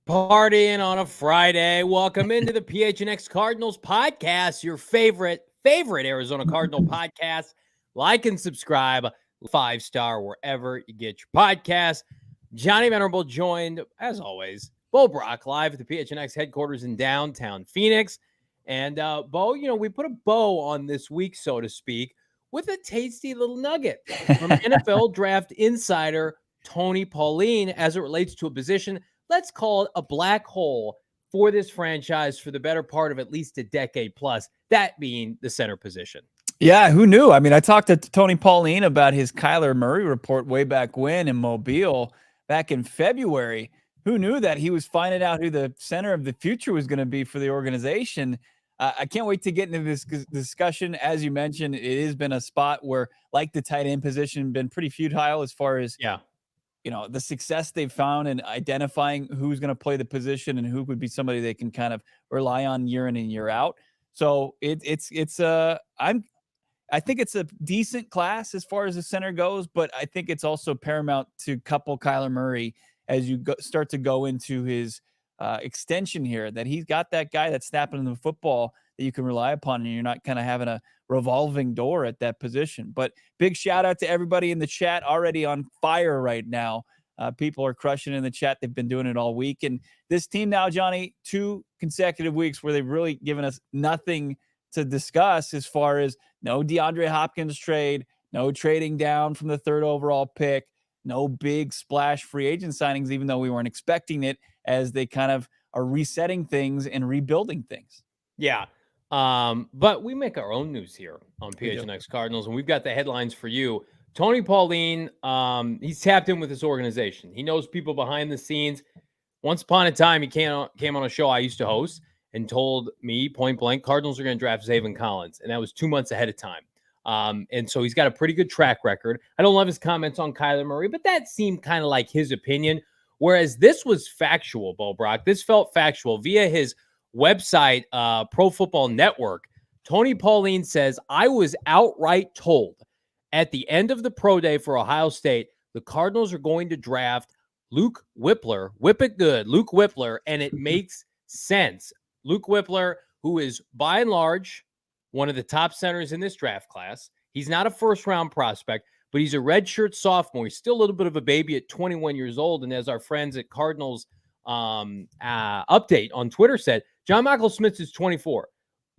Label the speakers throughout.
Speaker 1: Partying on a Friday. Welcome into the PHNX Cardinals podcast, your favorite Arizona Cardinal podcast. Like and subscribe, 5-star wherever you get your podcast. Johnny Venerable joined, as always, Brack live at the PHNX headquarters in downtown Phoenix. And Bo, we put a bow on this week, so to speak, with a tasty little nugget from NFL draft insider Tony Pauline as it relates to a position, let's call it a black hole for this franchise for the better part of at least a decade plus, that being the center position.
Speaker 2: Yeah, who knew? I mean, I talked to Tony Pauline about his Kyler Murray report way back when in Mobile back in February. Who knew that he was finding out who the center of the future was going to be for the organization? I can't wait to get into this discussion. As you mentioned, it has been a spot where, like the tight end position, been pretty futile as far as the success they've found in identifying who's going to play the position and who would be somebody they can kind of rely on year in and year out. So I think it's a decent class as far as the center goes, but I think it's also paramount to couple Kyler Murray as you start to go into his extension here, that he's got that guy that's snapping the football that you can rely upon, and you're not kind of having a revolving door at that position. But big shout out to everybody in the chat, already on fire right now. People are crushing in the chat. They've been doing it all week. And this team now, Johnny, 2 consecutive weeks where they've really given us nothing to discuss as far as no DeAndre Hopkins trade, no trading down from the 3rd overall pick, no big splash free agent signings, even though we weren't expecting it, as they kind of are resetting things and rebuilding things.
Speaker 1: Yeah. But we make our own news here on PHNX Cardinals, and we've got the headlines for you. Tony Pauline, he's tapped in with this organization. He knows people behind the scenes. Once upon a time, he came on a show I used to host and told me point blank, Cardinals are going to draft Zaven Collins. And that was 2 months ahead of time. And so he's got a pretty good track record. I don't love his comments on Kyler Murray, but that seemed kind of like his opinion. Whereas this was factual, Brack. This felt factual via his website, Pro Football Network. Tony Pauline says, I was outright told at the end of the pro day for Ohio State, the Cardinals are going to draft Luke Wypler, whip it good, Luke Wypler, and it makes sense. Luke Wypler, who is by and large one of the top centers in this draft class. He's not a first-round prospect, but he's a redshirt sophomore. He's still a little bit of a baby at 21 years old. And as our friends at Cardinals update on Twitter said, John Michael Smith is 24.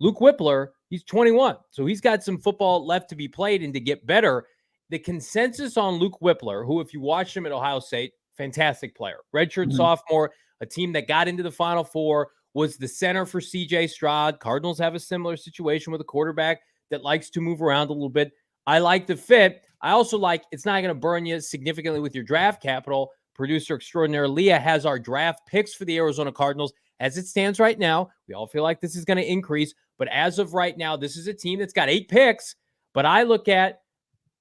Speaker 1: Luke Wypler, he's 21. So he's got some football left to be played and to get better. The consensus on Luke Wypler, who, if you watched him at Ohio State, fantastic player. Redshirt sophomore, a team that got into the Final Four, was the center for C.J. Stroud. Cardinals have a similar situation with a quarterback that likes to move around a little bit. I like the fit. I also like it's not going to burn you significantly with your draft capital. Producer extraordinaire Leah has our draft picks for the Arizona Cardinals. As it stands right now, we all feel like this is going to increase. But as of right now, this is a team that's got 8 picks. But I look at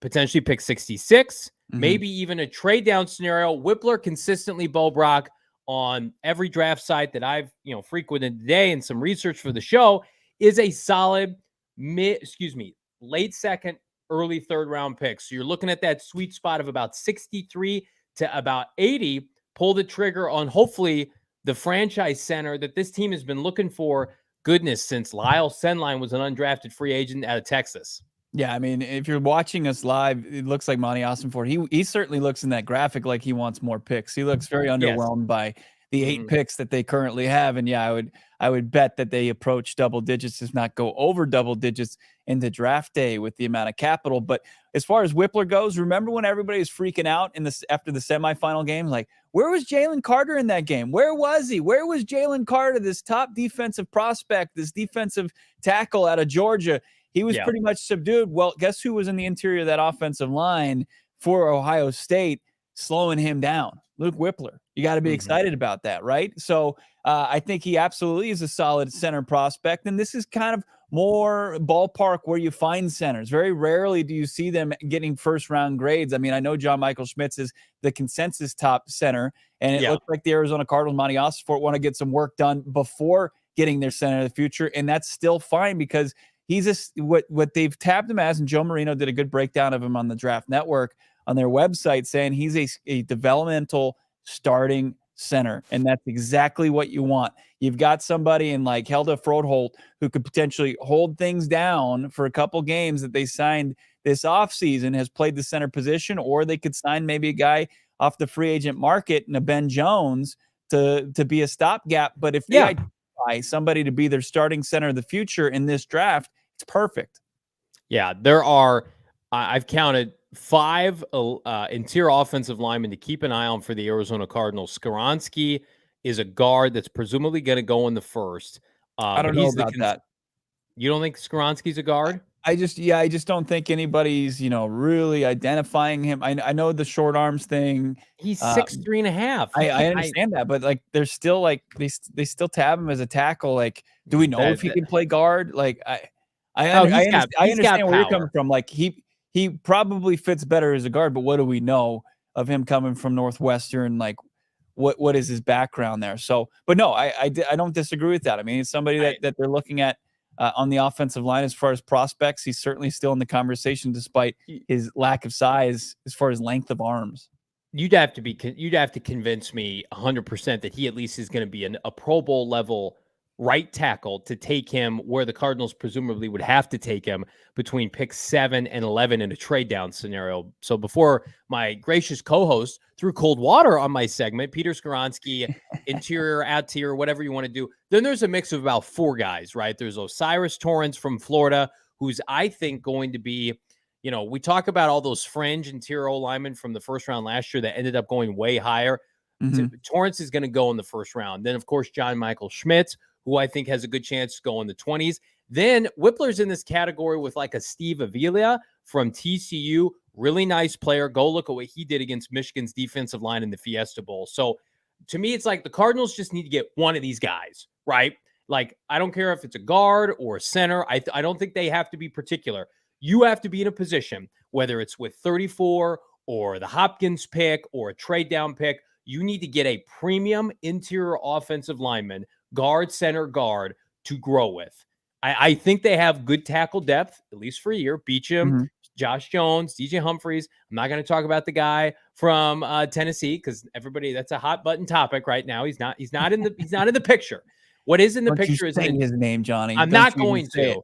Speaker 1: potentially pick 66, maybe even a trade down scenario. Wypler consistently, Brack, on every draft site that I've frequented today and some research for the show, is a solid late second, early 3rd round pick. So you're looking at that sweet spot of about 63 to about 80. Pull the trigger on hopefully the franchise center that this team has been looking for, goodness, since Lyle Senline was an undrafted free agent out of Texas.
Speaker 2: Yeah, I mean, if you're watching us live, it looks like Monti Ossenfort. He certainly looks in that graphic like he wants more picks. He looks very underwhelmed by the 8 picks that they currently have. And yeah, I would bet that they approach double digits, if not go over double digits into draft day with the amount of capital. But as far as Wypler goes, remember when everybody was freaking out after the semifinal game? Like, where was Jalen Carter in that game? Where was he? Where was Jalen Carter, this top defensive prospect, this defensive tackle out of Georgia? He was pretty much subdued. Well, guess who was in the interior of that offensive line for Ohio State slowing him down? Luke Wypler. You got to be excited about that, right? So I think he absolutely is a solid center prospect. And this is kind of more ballpark where you find centers. Very rarely do you see them getting 1st-round grades. I mean, I know John Michael Schmitz is the consensus top center, and it looks like the Arizona Cardinals, Monti Ossenfort, want to get some work done before getting their center of the future. And that's still fine because he's what they've tabbed him as, and Joe Marino did a good breakdown of him on the Draft Network on their website, saying he's a developmental starting center, and that's exactly what you want. You've got somebody in like Helda Froholt who could potentially hold things down for a couple games that they signed this offseason, has played the center position, or they could sign maybe a guy off the free agent market and a Ben Jones to be a stopgap. But if they identify somebody to be their starting center of the future in this draft, it's perfect.
Speaker 1: Yeah, there are, I've counted 5 interior offensive linemen to keep an eye on for the Arizona Cardinals. Skoronski is a guard that's presumably going to go in the first.
Speaker 2: I don't know about that.
Speaker 1: You don't think Skoronski's a guard?
Speaker 2: I just don't think anybody's, really identifying him. I know the short arms thing.
Speaker 1: He's 6'3.5".
Speaker 2: I understand that, but like, there's still like they still tab him as a tackle. Like, do we know if he can play guard? Like, I understand where you're coming from. Like, he probably fits better as a guard, but what do we know of him coming from Northwestern? Like, what is his background there? So, but no, I don't disagree with that. I mean, it's somebody that they're looking at on the offensive line as far as prospects. He's certainly still in the conversation despite his lack of size as far as length of arms.
Speaker 1: You'd have to convince me 100% that he at least is going to be a Pro Bowl level right tackle to take him where the Cardinals presumably would have to take him between picks 7 and 11 in a trade down scenario. So before my gracious co-host threw cold water on my segment, Peter Skoronski, interior, out-tier, whatever you want to do, then there's a mix of about 4 guys, right? There's Osiris Torrance from Florida, who's, I think, going to be, we talk about all those fringe interior linemen from the first round last year that ended up going way higher. Mm-hmm. Torrance is going to go in the first round. Then, of course, John Michael Schmitz, who I think has a good chance to go in the 20s. Then Wypler's in this category with like a Steve Avila from TCU. Really nice player. Go look at what he did against Michigan's defensive line in the Fiesta Bowl. So to me, it's like the Cardinals just need to get one of these guys, right? Like, I don't care if it's a guard or a center. I don't think they have to be particular. You have to be in a position, whether it's with 34 or the Hopkins pick or a trade down pick, you need to get a premium interior offensive lineman, guard, center, guard, to grow with. I think they have good tackle depth, at least for a year. Beecham, Josh Jones, DJ Humphries. I'm not going to talk about the guy from Tennessee because that's a hot button topic right now. He's not in the picture. What is in the picture is
Speaker 2: his name, Johnny.
Speaker 1: I'm not going to.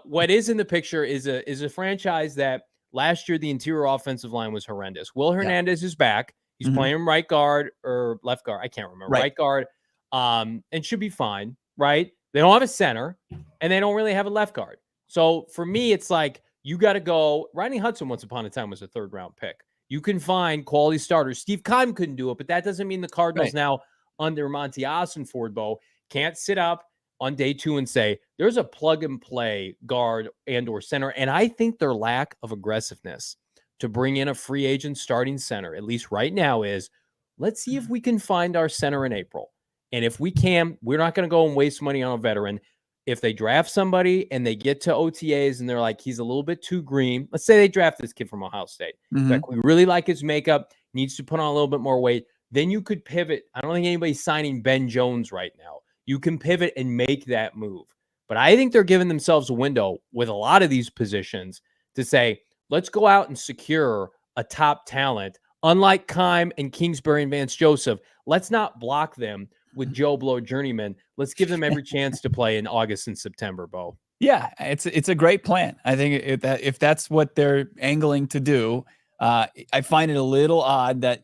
Speaker 1: What is in the picture is a franchise that last year the interior offensive line was horrendous. Will Hernandez is back. He's playing right guard or left guard. I can't remember. Right guard. And should be fine, right? They don't have a center, and they don't really have a left guard. So for me, it's like you got to go. Rodney Hudson once upon a time was a 3rd-round pick. You can find quality starters. Steve Keim couldn't do it, but that doesn't mean the Cardinals now under Monti Ossenfort can't sit up on day 2 and say there's a plug-and-play guard and or center. And I think their lack of aggressiveness to bring in a free agent starting center, at least right now, is let's see if we can find our center in April. And if we can, we're not going to go and waste money on a veteran. If they draft somebody and they get to OTAs and they're like, he's a little bit too green. Let's say they draft this kid from Ohio State. Like, we really like his makeup, needs to put on a little bit more weight. Then you could pivot. I don't think anybody's signing Ben Jones right now. You can pivot and make that move. But I think they're giving themselves a window with a lot of these positions to say, let's go out and secure a top talent. Unlike Keim and Kingsbury and Vance Joseph, let's not block them with Joe Blow journeyman. Let's give them every chance to play in August and September, Bo.
Speaker 2: Yeah, it's a great plan. I think if that's what they're angling to do, I find it a little odd that,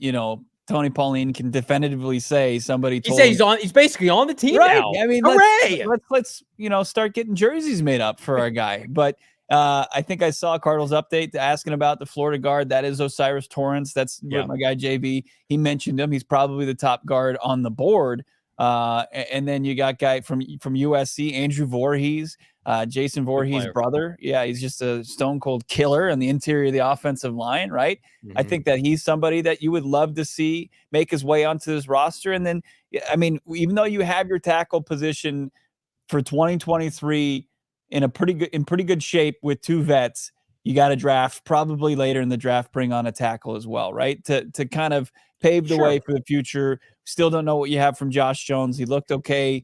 Speaker 2: Tony Pauline can definitively say somebody told him
Speaker 1: he's basically on the team now.
Speaker 2: I mean,
Speaker 1: hooray!
Speaker 2: Let's start getting jerseys made up for our guy. But I think I saw a Cardinals update asking about the Florida guard. That is Osiris Torrance. That's my guy JB. He mentioned him. He's probably the top guard on the board. And then you got guy from USC, Andrew Voorhees, Jason Voorhees' brother. Yeah, he's just a stone cold killer in the interior of the offensive line, right? I think that he's somebody that you would love to see make his way onto this roster. And then, I mean, even though you have your tackle position for 2023 in pretty good shape with 2 vets, you got to draft probably later in the draft, bring on a tackle as well, right? To kind of pave the way for the future. Still don't know what you have from Josh Jones. He looked okay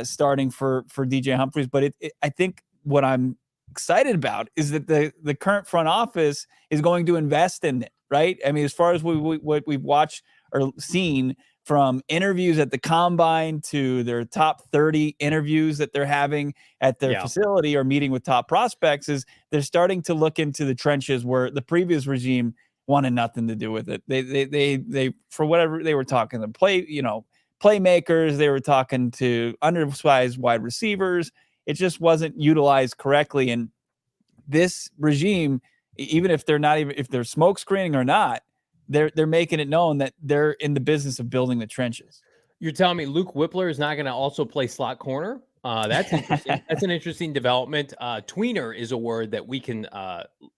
Speaker 2: starting for DJ Humphries, but I think what I'm excited about is that the current front office is going to invest in it, right? I mean, as far as what we've watched or seen from interviews at the combine to their top 30 interviews that they're having at their facility or meeting with top prospects, is they're starting to look into the trenches where the previous regime wanted nothing to do with it. They for whatever they were talking to playmakers, they were talking to undersized wide receivers. It just wasn't utilized correctly. And this regime, even if they're smoke screening or not, they're making it known that they're in the business of building the trenches.
Speaker 1: You're telling me Luke Wypler is not going to also play slot corner? That's interesting. That's an interesting development. Tweener is a word that we can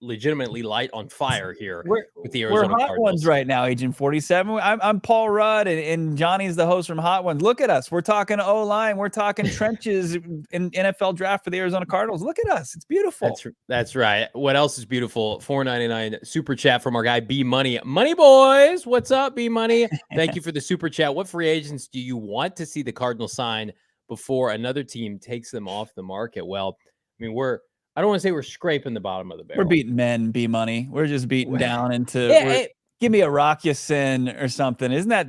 Speaker 1: legitimately light on fire here with the Arizona
Speaker 2: Cardinals. We're Hot Ones right now, Agent 47. I'm Paul Rudd, and Johnny's the host from Hot Ones. Look at us. We're talking O-line. We're talking trenches in NFL draft for the Arizona Cardinals. Look at us. It's beautiful.
Speaker 1: That's right. What else is beautiful? $4.99 super chat from our guy B Money. Money boys, what's up, B Money? Thank you for the super chat. What free agents do you want to see the Cardinals sign before another team takes them off the market? Well, I mean, I don't want to say we're scraping the bottom of the barrel.
Speaker 2: We're beating men, B Money. We're just beating down into give me a Rockyasin or something. Isn't that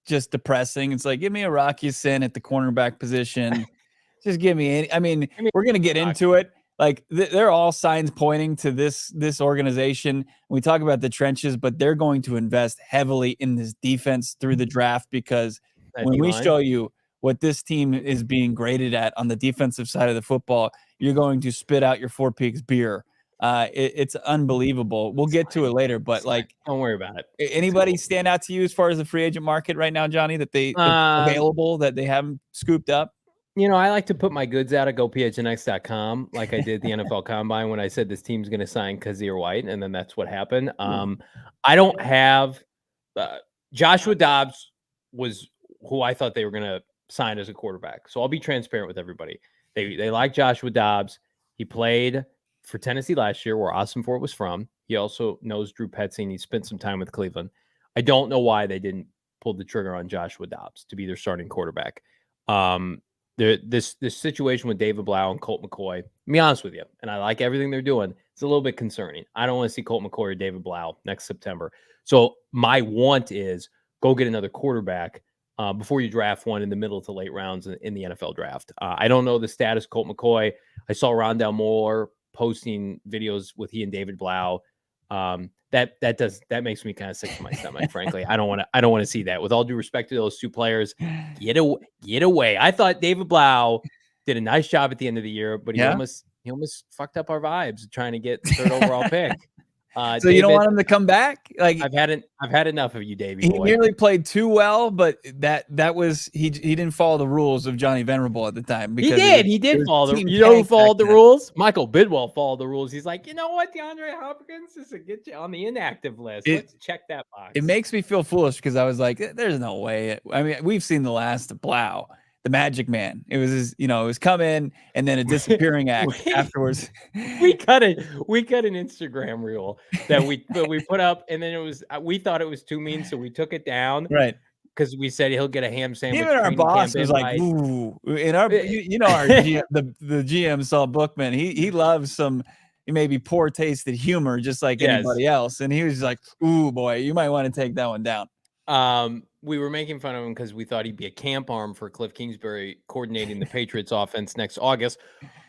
Speaker 2: just depressing? It's like, give me a Rockyasin at the cornerback position. Just give me any. I mean, we're going to get into it. Like they're all signs pointing to this organization. We talk about the trenches, but they're going to invest heavily in this defense through the draft, because when we show you what this team is being graded at on the defensive side of the football, you're going to spit out your Four Peaks beer. It's unbelievable. We'll get to it later, but
Speaker 1: don't worry about it.
Speaker 2: Anybody stand out to you as far as the free agent market right now, Johnny, that available that they haven't scooped up?
Speaker 1: I like to put my goods out at gophnx.com like I did the NFL Combine when I said this team's going to sign Kazir White, and then that's what happened. I don't have Joshua Dobbs was who I thought they were going to sign as a quarterback. So I'll be transparent with everybody. They like Joshua Dobbs. He played for Tennessee last year, where Ossenfort was from. He also knows Drew Petzing. He spent some time with Cleveland. I don't know why they didn't pull the trigger on Joshua Dobbs to be their starting quarterback. This situation with David Blau and Colt McCoy, to be honest with you, and I like everything they're doing, it's a little bit concerning. I don't want to see Colt McCoy or David Blau next September. So my want is go get another quarterback before you draft one in the middle to late rounds in the NFL draft. I don't know the status of Colt McCoy. I saw Rondell Moore posting videos with he and David Blau. That makes me kind of sick to my stomach, frankly. I don't want to see that. With all due respect to those two players, get away. I thought David Blau did a nice job at the end of the year, but he almost fucked up our vibes trying to get the third overall pick.
Speaker 2: So David, you don't want him to come back? Like
Speaker 1: I've had enough of you, Davey.
Speaker 2: He nearly played too well, but that was he didn't follow the rules of Johnny Venerable at the time. Because
Speaker 1: he did follow the rules. You know who followed the rules? Michael Bidwell followed the rules. He's like, you know what, DeAndre Hopkins is to get you on the inactive list. Let's check that box.
Speaker 2: It makes me feel foolish because I was like, there's no way. I mean, we've seen the last of Blau. The Magic Man. It was it was come in and then a disappearing act afterwards.
Speaker 1: We cut an Instagram reel that we put up, and then we thought it was too mean, so we took it down.
Speaker 2: Right.
Speaker 1: Because we said he'll get a ham sandwich.
Speaker 2: Even our boss was like, ooh. In our our GM, the GM Saul Bookman, he loves some maybe poor tasted humor just like anybody else. And he was like, ooh boy, you might want to take that one down.
Speaker 1: We were making fun of him because we thought he'd be a camp arm for Cliff Kingsbury coordinating the Patriots offense next August.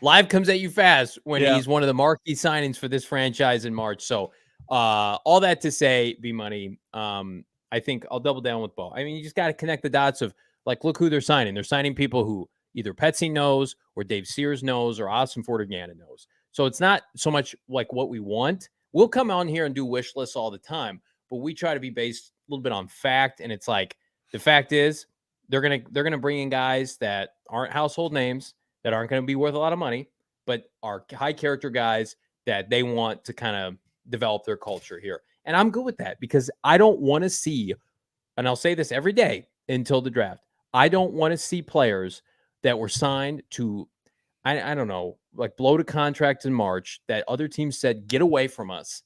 Speaker 1: Live comes at you fast when he's one of the marquee signings for this franchise in March. So all that to say, B-Money, I think I'll double down with Bo. I mean, you just got to connect the dots of, like, look who they're signing. They're signing people who either Petzing knows or Dave Sears knows or Ossenfort or Gannon knows. So it's not so much like what we want. We'll come on here and do wish lists all the time, but we try to be based a little bit on fact. And it's like, the fact is they're gonna bring in guys that aren't household names, that aren't going to be worth a lot of money, but are high character guys that they want to kind of develop their culture here. And I'm good with that because I don't want to see, and I'll say this every day until the draft, I don't want to see players that were signed to, I don't know, like blow to contracts in March that other teams said, get away from us,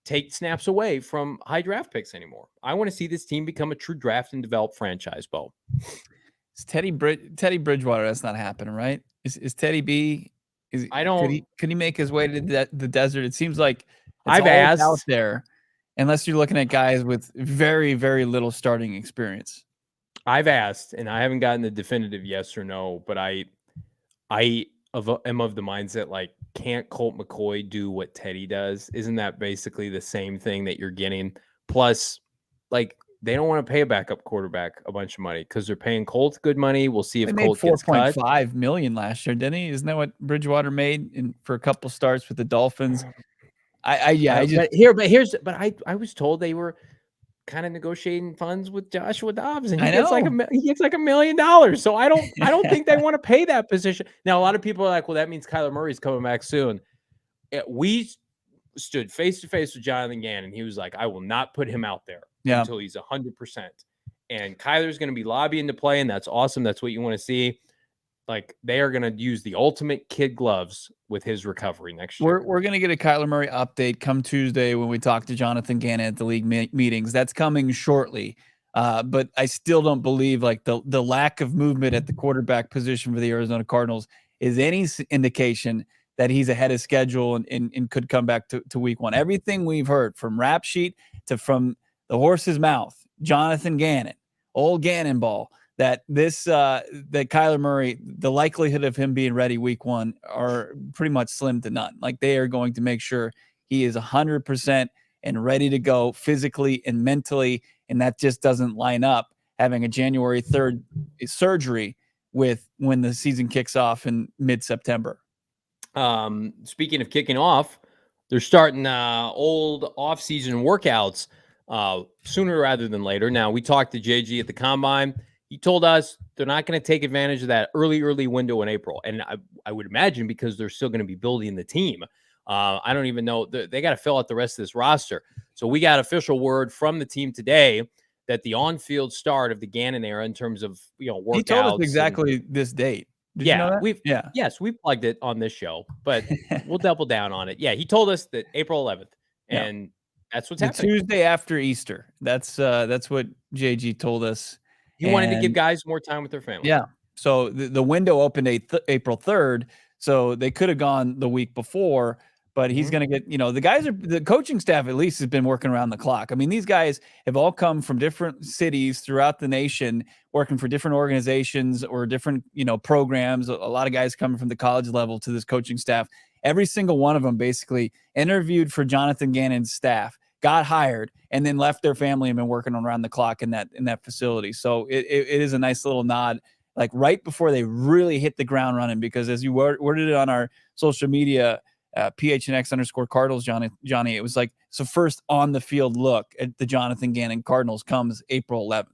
Speaker 1: take snaps away from high draft picks anymore. I want to see this team become a true draft and develop franchise, Bo.
Speaker 2: It's Teddy Bridgewater. That's not happening, right? Is Teddy B? Could he make his way to the desert? It seems like
Speaker 1: I've asked
Speaker 2: out there, unless you're looking at guys with very, very little starting experience.
Speaker 1: I've asked, and I haven't gotten the definitive yes or no, but I am of the mindset, like, can't Colt McCoy do what Teddy does? Isn't that basically the same thing that you're getting? Plus, like, they don't want to pay a backup quarterback a bunch of money because they're paying Colt good money. We'll see if
Speaker 2: He made
Speaker 1: Colt gets cut.
Speaker 2: 4.5 million last year, didn't he? Isn't that what Bridgewater made for a couple starts with the Dolphins? I
Speaker 1: was told they were kind of negotiating funds with Joshua Dobbs, and he
Speaker 2: I
Speaker 1: gets like
Speaker 2: know.
Speaker 1: $1 million. So I don't think they want to pay that position. Now, a lot of people are like, well, that means Kyler Murray's coming back soon. We stood face to face with Jonathan Gannon. He was like, I will not put him out there until he's 100%. And Kyler's going to be lobbying to play, and that's awesome. That's what you want to see. Like, they are going to use the ultimate kid gloves with his recovery next year.
Speaker 2: We're going to get a Kyler Murray update come Tuesday when we talk to Jonathan Gannon at the league meetings. That's coming shortly. But I still don't believe like the lack of movement at the quarterback position for the Arizona Cardinals is any indication that he's ahead of schedule and could come back to week one. Everything we've heard from Rap Sheet to from the horse's mouth, Jonathan Gannon, old Gannon ball, that that Kyler Murray, the likelihood of him being ready week one are pretty much slim to none. Like, they are going to make sure he is 100% and ready to go physically and mentally. And that just doesn't line up having a January 3rd surgery with when the season kicks off in mid-September.
Speaker 1: Speaking of kicking off, they're starting old off-season workouts sooner rather than later. Now, we talked to JG at the Combine. He told us they're not going to take advantage of that early window in April. And I would imagine because they're still going to be building the team. I don't even know. They got to fill out the rest of this roster. So we got official word from the team today that the on-field start of the Gannon era in terms of, workouts.
Speaker 2: He told us exactly this date. Did you know that?
Speaker 1: Yes, we plugged it on this show, but we'll double down on it. Yeah, he told us that April 11th, and that's what's happening.
Speaker 2: Tuesday after Easter. That's what JG told us.
Speaker 1: He wanted to give guys more time with their family.
Speaker 2: Yeah. So the window opened April 3rd. So they could have gone the week before, but he's going to get, the coaching staff at least has been working around the clock. I mean, these guys have all come from different cities throughout the nation, working for different organizations or different, programs. A lot of guys coming from the college level to this coaching staff. Every single one of them basically interviewed for Jonathan Gannon's staff, got hired, and then left their family and been working around the clock in that facility. So it is a nice little nod, like right before they really hit the ground running, because as you worded it on our social media, PHNX_Cardinals, Johnny, it was like, it's the first on the field look at the Jonathan Gannon Cardinals comes April 11th.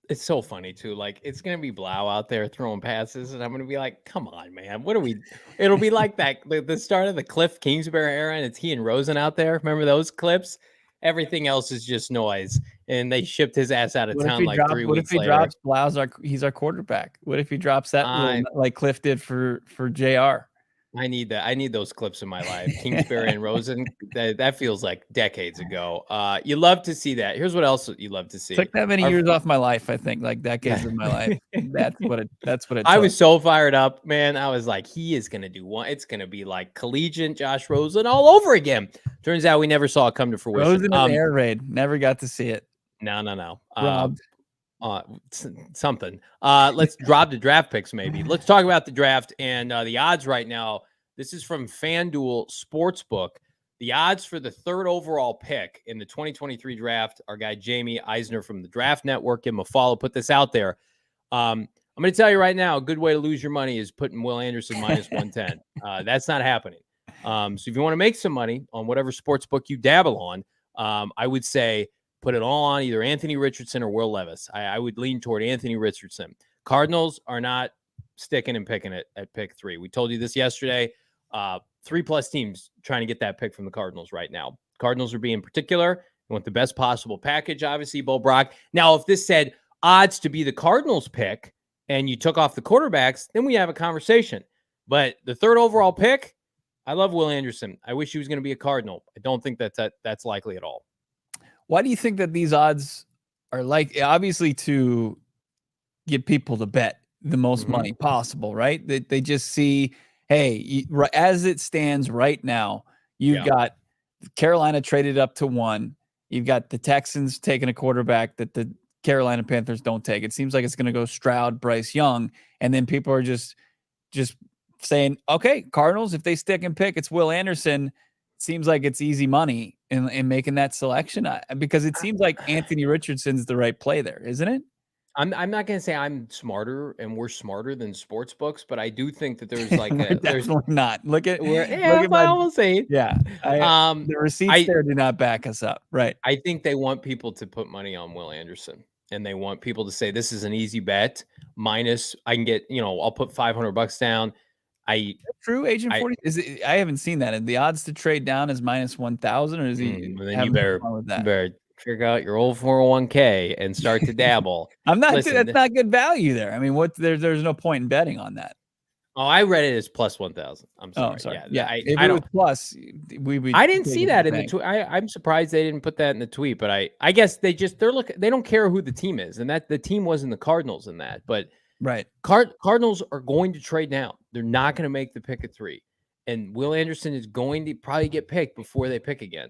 Speaker 1: It's so funny too. Like, it's going to be Blau out there throwing passes, and I'm going to be like, come on, man. What are we? It'll be like that, the start of the Cliff Kingsbury era, and it's he and Rosen out there. Remember those clips? Everything else is just noise, and they shipped his ass out of town like 3 weeks later.
Speaker 2: What if he drops Blau's he's our quarterback? What if he drops that like Cliff did for JR?
Speaker 1: I need that. I need those clips in my life. Kingsbury and Rosen. That feels like decades ago. You love to see that. Here's what else you love to see.
Speaker 2: Took that many years off my life, I think, like decades of my life. That's what it took.
Speaker 1: I was so fired up, man. I was like, he is gonna do one. It's gonna be like collegiate Josh Rosen all over again. Turns out we never saw it come to fruition.
Speaker 2: Rosen in the air raid. Never got to see it.
Speaker 1: No.
Speaker 2: Robbed.
Speaker 1: Something. Let's drop the draft picks, maybe. Let's talk about the draft and the odds right now. This is from FanDuel Sportsbook. The odds for the third overall pick in the 2023 draft, our guy Jamie Eisner from the Draft Network, give him a follow, put this out there. I'm going to tell you right now, a good way to lose your money is putting Will Anderson minus 110. That's not happening. So if you want to make some money on whatever sportsbook you dabble on, I would say put it all on either Anthony Richardson or Will Levis. I would lean toward Anthony Richardson. Cardinals are not sticking and picking it at pick 3. We told you this yesterday. 3+ teams trying to get that pick from the Cardinals right now. Cardinals are being particular. They want the best possible package, obviously, Bo Brack. Now, if this said odds to be the Cardinals pick and you took off the quarterbacks, then we have a conversation. But the third overall pick, I love Will Anderson. I wish he was going to be a Cardinal. I don't think that's likely at all.
Speaker 2: Why do you think that these odds are like, obviously to get people to bet the most money possible, right? They just see, hey, as it stands right now, you've got Carolina traded up to 1. You've got the Texans taking a quarterback that the Carolina Panthers don't take. It seems like it's going to go Stroud, Bryce Young, and then people are just saying, okay, Cardinals, if they stick and pick, it's Will Anderson. It seems like it's easy money in making that selection because it seems like Anthony Richardson's the right play there, isn't it?
Speaker 1: I'm not going to say I'm smarter and we're smarter than sports books, but I do think that there's like there's
Speaker 2: definitely not. Look at
Speaker 1: I almost say
Speaker 2: yeah. The receipts there do not back us up, right?
Speaker 1: I think they want people to put money on Will Anderson, and they want people to say this is an easy bet. Minus, I can get I'll put $500 down.
Speaker 2: True, Agent 40 is it? I haven't seen that. And the odds to trade down is minus 1,000, or is he?
Speaker 1: Then you better figure out your old 401k and start to dabble.
Speaker 2: I'm not. Listen, that's not good value there. I mean, there's no point in betting on that.
Speaker 1: Oh, I read it as plus 1,000. I'm sorry.
Speaker 2: Oh, sorry. Yeah. If it was plus,
Speaker 1: I didn't see that in the tweet. I'm surprised they didn't put that in the tweet, but I guess they don't care who the team is, and that the team wasn't the Cardinals in that. But
Speaker 2: right,
Speaker 1: Cardinals are going to trade down. They're not going to make the pick at 3, and Will Anderson is going to probably get picked before they pick again.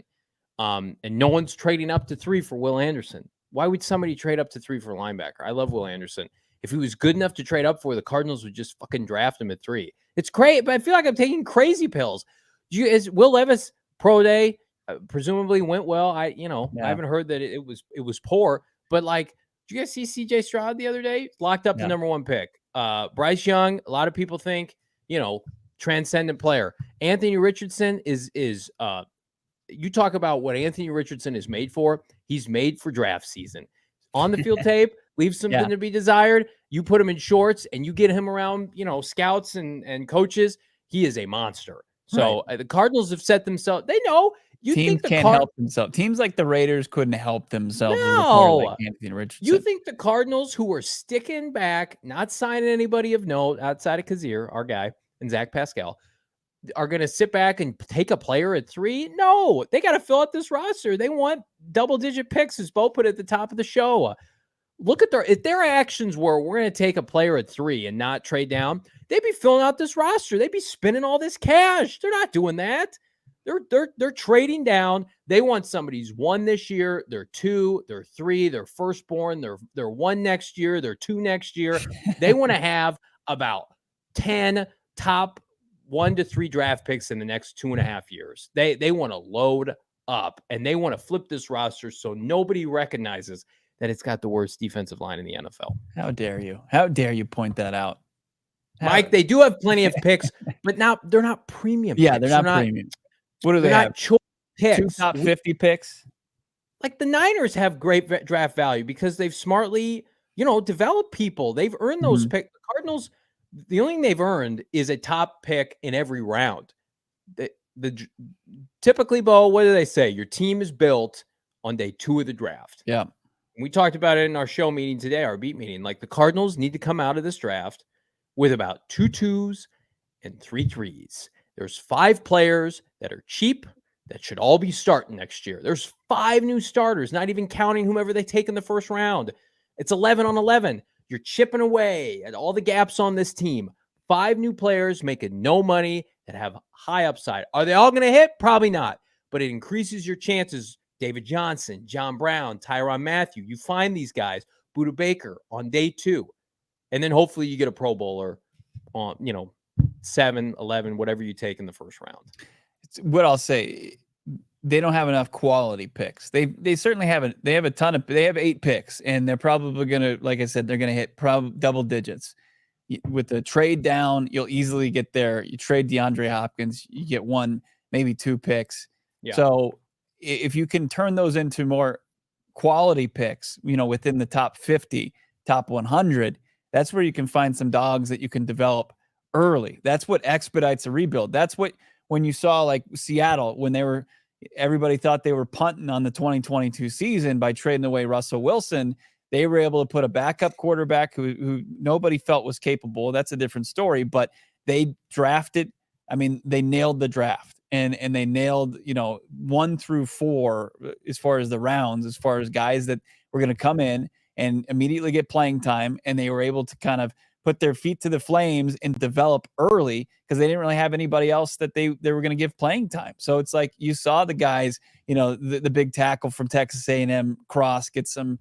Speaker 1: And no one's trading up to 3 for Will Anderson. Why would somebody trade up to 3 for a linebacker? I love Will Anderson. If he was good enough to trade up for, the Cardinals would just fucking draft him at 3. It's great, but I feel like I'm taking crazy pills. Is Will Levis pro day presumably went well? I haven't heard that it was poor, but like, did you guys see CJ Stroud the other day? Locked up the number 1 pick. Bryce Young, a lot of people think, transcendent player. Anthony Richardson is you talk about what Anthony Richardson is made for. He's made for draft season. On the field tape, leaves something to be desired. You put him in shorts and you get him around, scouts and coaches. He is a monster. So the Cardinals have set themselves. They know
Speaker 2: teams can't help themselves. Teams like the Raiders couldn't help themselves.
Speaker 1: No,
Speaker 2: like Anthony Richardson.
Speaker 1: You think the Cardinals, who are sticking back, not signing anybody of note outside of Kazir, our guy, and Zach Pascal, are going to sit back and take a player at 3? No, they got to fill out this roster. They want double-digit picks, as Bo put at the top of the show. Look at if their actions were, we're going to take a player at 3 and not trade down, they'd be filling out this roster. They'd be spending all this cash. They're not doing that. They're trading down. They want somebody's 1 this year. They're 2, they're 3, they're firstborn. They're 1 next year. They're 2 next year. They want to have about 10 top 1 to 3 draft picks in the next 2.5 years. They want to load up, and they want to flip this roster so nobody recognizes that it's got the worst defensive line in the NFL.
Speaker 2: How dare you? How dare you point that out?
Speaker 1: Mike, they do have plenty of picks, but they're not premium picks.
Speaker 2: Yeah, they're not premium. What do they have?
Speaker 1: Choice picks.
Speaker 2: 2 top 50 picks?
Speaker 1: Like the Niners have great draft value because they've smartly, developed people. They've earned those picks. The Cardinals, the only thing they've earned is a top pick in every round. Typically, Bo, what do they say? Your team is built on day 2 of the draft.
Speaker 2: Yeah.
Speaker 1: We talked about it in our show meeting today, our beat meeting. Like the Cardinals need to come out of this draft with about 2 2s and 3 3s. There's 5 players that are cheap that should all be starting next year. There's 5 new starters, not even counting whomever they take in the first round. It's 11 on 11. You're chipping away at all the gaps on this team. 5 new players making no money that have high upside. Are they all going to hit? Probably not. But it increases your chances. David Johnson, John Brown, Tyrann Mathieu. You find these guys, Budda Baker on day 2. And then hopefully you get a Pro Bowler on, 7, 11, whatever you take in the first round.
Speaker 2: What I'll say, they don't have enough quality picks. They certainly haven't. They have they have 8 picks, and they're probably going to, like I said, they're going to hit double digits. With the trade down, you'll easily get there. You trade DeAndre Hopkins, you get 1, maybe 2 picks. Yeah. So if you can turn those into more quality picks, within the top 50, top 100, that's where you can find some dogs that you can develop early. That's what expedites a rebuild. That's what, when you saw like Seattle, when everybody thought they were punting on the 2022 season by trading away Russell Wilson, they were able to put a backup quarterback who nobody felt was capable. That's a different story, but they drafted. I mean, they nailed the draft. And they nailed, 1 through 4 as far as the rounds, as far as guys that were going to come in and immediately get playing time. And they were able to kind of put their feet to the flames and develop early because they didn't really have anybody else that they were going to give playing time. So it's like you saw the guys, the big tackle from Texas A&M, Cross, get some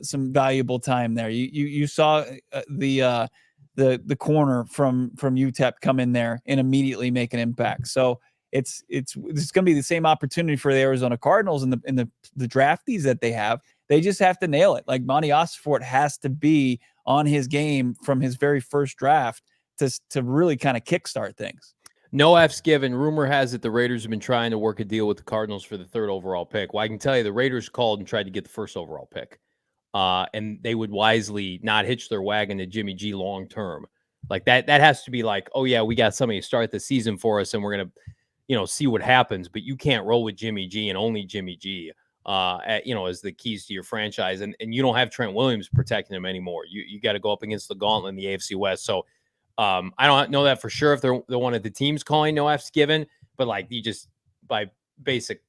Speaker 2: some valuable time there. You saw the corner from UTEP come in there and immediately make an impact. So it's going to be the same opportunity for the Arizona Cardinals and the draftees that they have. They just have to nail it. Like Monti Ossenfort has to be on his game from his very first draft to really kind of kickstart things.
Speaker 1: No F's given. Rumor has it the Raiders have been trying to work a deal with the Cardinals for the 3rd overall pick. Well, I can tell you the Raiders called and tried to get the 1st overall pick. And they would wisely not hitch their wagon to Jimmy G long term. Like that has to be like, oh yeah, we got somebody to start the season for us and we're going to, see what happens, but you can't roll with Jimmy G and only Jimmy G, as the keys to your franchise. And you don't have Trent Williams protecting him anymore. You got to go up against the gauntlet in the AFC West. So I don't know that for sure if they're one of the teams calling no F's given, but like you just by basic,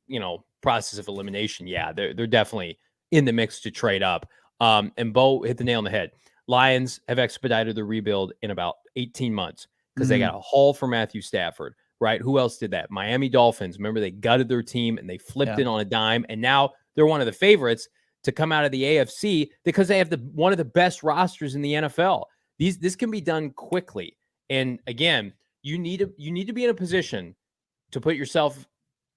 Speaker 1: process of elimination. Yeah, they're definitely in the mix to trade up. And Bo hit the nail on the head. Lions have expedited the rebuild in about 18 months because they got a haul for Matthew Stafford, right? Who else did that? Miami Dolphins. Remember, they gutted their team and they flipped it on a dime. And now they're one of the favorites to come out of the AFC because they have one of the best rosters in the NFL. This can be done quickly. And again, you need to be in a position to put yourself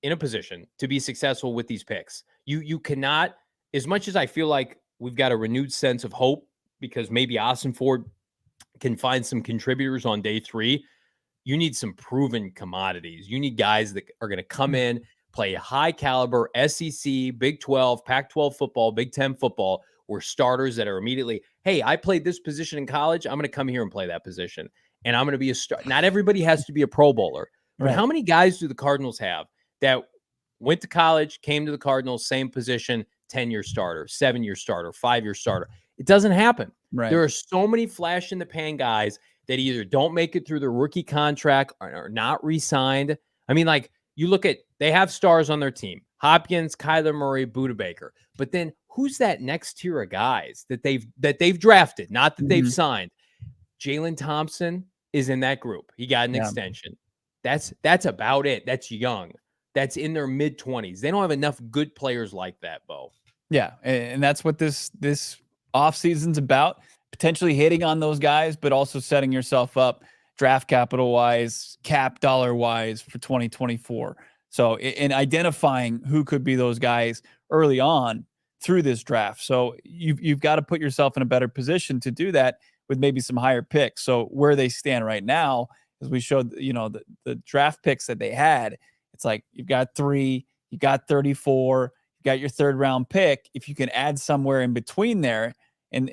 Speaker 1: in a position to be successful with these picks. You cannot, as much as I feel like we've got a renewed sense of hope because maybe Ossenfort can find some contributors on day 3. You need some proven commodities. You need guys that are going to come in, play high caliber SEC, Big 12, Pac-12 football, Big 10 football, or starters that are immediately, hey, I played this position in college. I'm going to come here and play that position. And I'm going to be a star. Not everybody has to be a Pro Bowler. But how many guys do the Cardinals have that went to college, came to the Cardinals, same position, 10-year starter, 7-year starter, 5-year starter? It doesn't happen.
Speaker 2: Right.
Speaker 1: There are so many flash in the pan guys that either don't make it through their rookie contract or are not re-signed. I mean, like you look at, they have stars on their team, Hopkins, Kyler Murray, Budda Baker. But then who's that next tier of guys that they've drafted, not that they've signed? Jalen Thompson is in that group. He got an extension. That's about it. That's young. That's in their mid-20s. They don't have enough good players like that, Bo.
Speaker 2: Yeah, and that's what this offseason's about, potentially hitting on those guys, but also setting yourself up draft capital-wise, cap dollar-wise for 2024. So in identifying who could be those guys early on through this draft. So you've got to put yourself in a better position to do that with maybe some higher picks. So where they stand right now, as we showed, the draft picks that they had, it's like you've got 3, you got 34, you got your 3rd round pick. If you can add somewhere in between there, and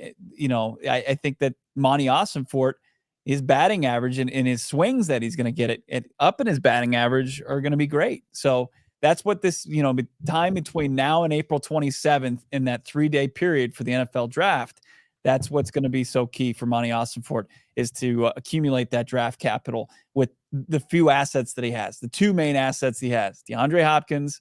Speaker 2: I think that Monti Ossenfort, his batting average and his swings that he's going to get it up in his batting average are going to be great. So that's what this, time between now and April 27th in that 3-day period for the NFL draft, that's what's going to be so key for Monti Ossenfort is to accumulate that draft capital with the few assets that he has, the 2 main assets he has, DeAndre Hopkins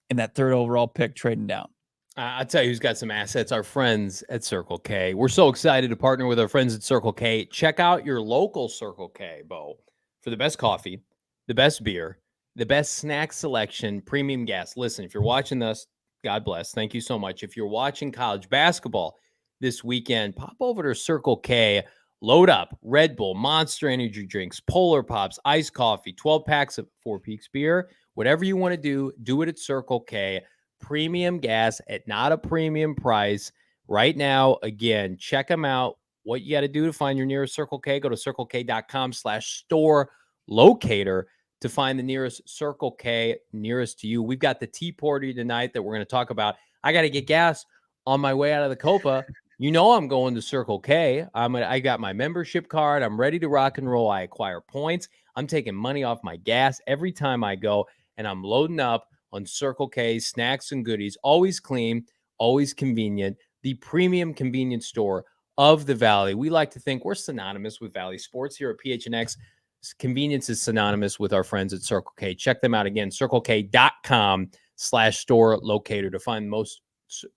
Speaker 2: and that 3rd overall pick trading down.
Speaker 1: I'll tell you who's got some assets, our friends at Circle K. We're so excited to partner with our friends at Circle K. Check out your local Circle K, Bo, for the best coffee, the best beer, the best snack selection, premium gas. Listen, if you're watching this, God bless. Thank you so much. If you're watching college basketball this weekend, pop over to Circle K, load up Red Bull, Monster Energy drinks, Polar Pops, iced coffee, 12 packs of Four Peaks beer. Whatever you want to do it at Circle K. Premium gas at not a premium price right now. Again, check them out. What you got to do to find your nearest Circle K, go to circlek.com/store locator to find the nearest Circle K nearest to you. We've got the tea party tonight that we're going to talk about. I got to get gas on my way out of the Copa. I'm going to Circle K. I got my membership card. I'm ready to rock and roll. I acquire points. I'm taking money off my gas every time I go, and I'm loading up on Circle K snacks and goodies. Always clean, always convenient. The premium convenience store of the Valley. We like to think we're synonymous with Valley Sports here at PHNX. Convenience is synonymous with our friends at Circle K. Check them out again, circlek.com/store locator to find the most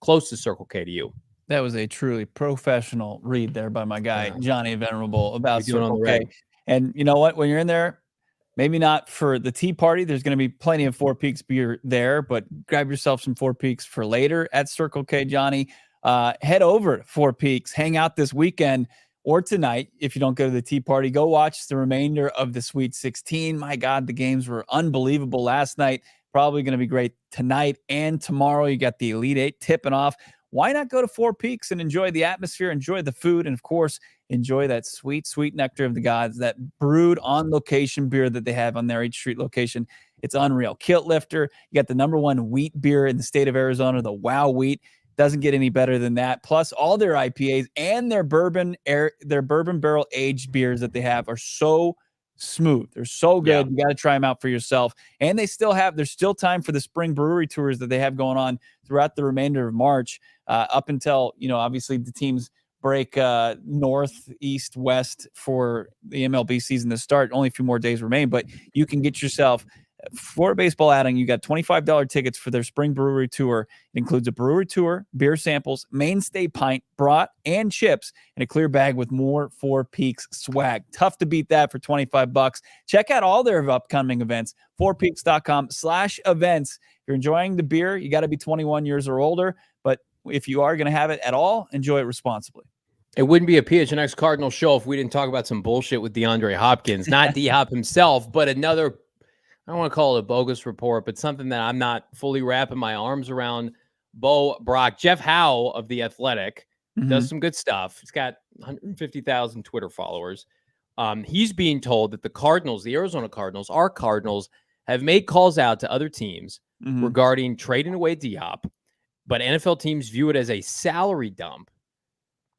Speaker 1: closest Circle K to you.
Speaker 2: That was a truly professional read there by my guy, Johnny Venerable, about Circle K. And you know what? When you're in there, maybe not for the tea party, there's going to be plenty of Four Peaks beer there, but grab yourself some Four Peaks for later at Circle K, Johnny. head over to Four Peaks, hang out this weekend or tonight. If you don't go to the tea party, go watch the remainder of the Sweet 16. My God, the games were unbelievable last night. Probably going to be great tonight and tomorrow. You got the Elite Eight tipping off. Why not go to Four Peaks and enjoy the atmosphere, enjoy the food, and of course, enjoy that sweet, sweet nectar of the gods, that brewed on location beer that they have on their H Street location. It's unreal. Kilt Lifter, you got the #1 wheat beer in the state of Arizona, the Wow Wheat. Doesn't get any better than that. Plus, all their IPAs and their bourbon barrel aged beers that they have are so smooth. They're so good. You got to try them out for yourself. And there's still time for the spring brewery tours that they have going on throughout the remainder of March, up until, obviously the teams break north, east, west for the MLB season to start. Only a few more days remain, but you can get yourself Florida Baseball Adding. You got $25 tickets for their spring brewery tour. It includes a brewery tour, beer samples, mainstay pint, brat, and chips, and a clear bag with more Four Peaks swag. Tough to beat that for $25. Check out all their upcoming events, fourpeaks.com/events. If you're enjoying the beer, you got to be 21 years or older, but if you are going to have it at all, enjoy it responsibly.
Speaker 1: It wouldn't be a PHNX Cardinals show if we didn't talk about some bullshit with DeAndre Hopkins. Not D-Hop himself, but another, I don't want to call it a bogus report, but something that I'm not fully wrapping my arms around. Brack, Jeff Howe of The Athletic, does some good stuff. He's got 150,000 Twitter followers. He's being told that the Cardinals, the Arizona Cardinals, our Cardinals, have made calls out to other teams regarding trading away D-Hop, but NFL teams view it as a salary dump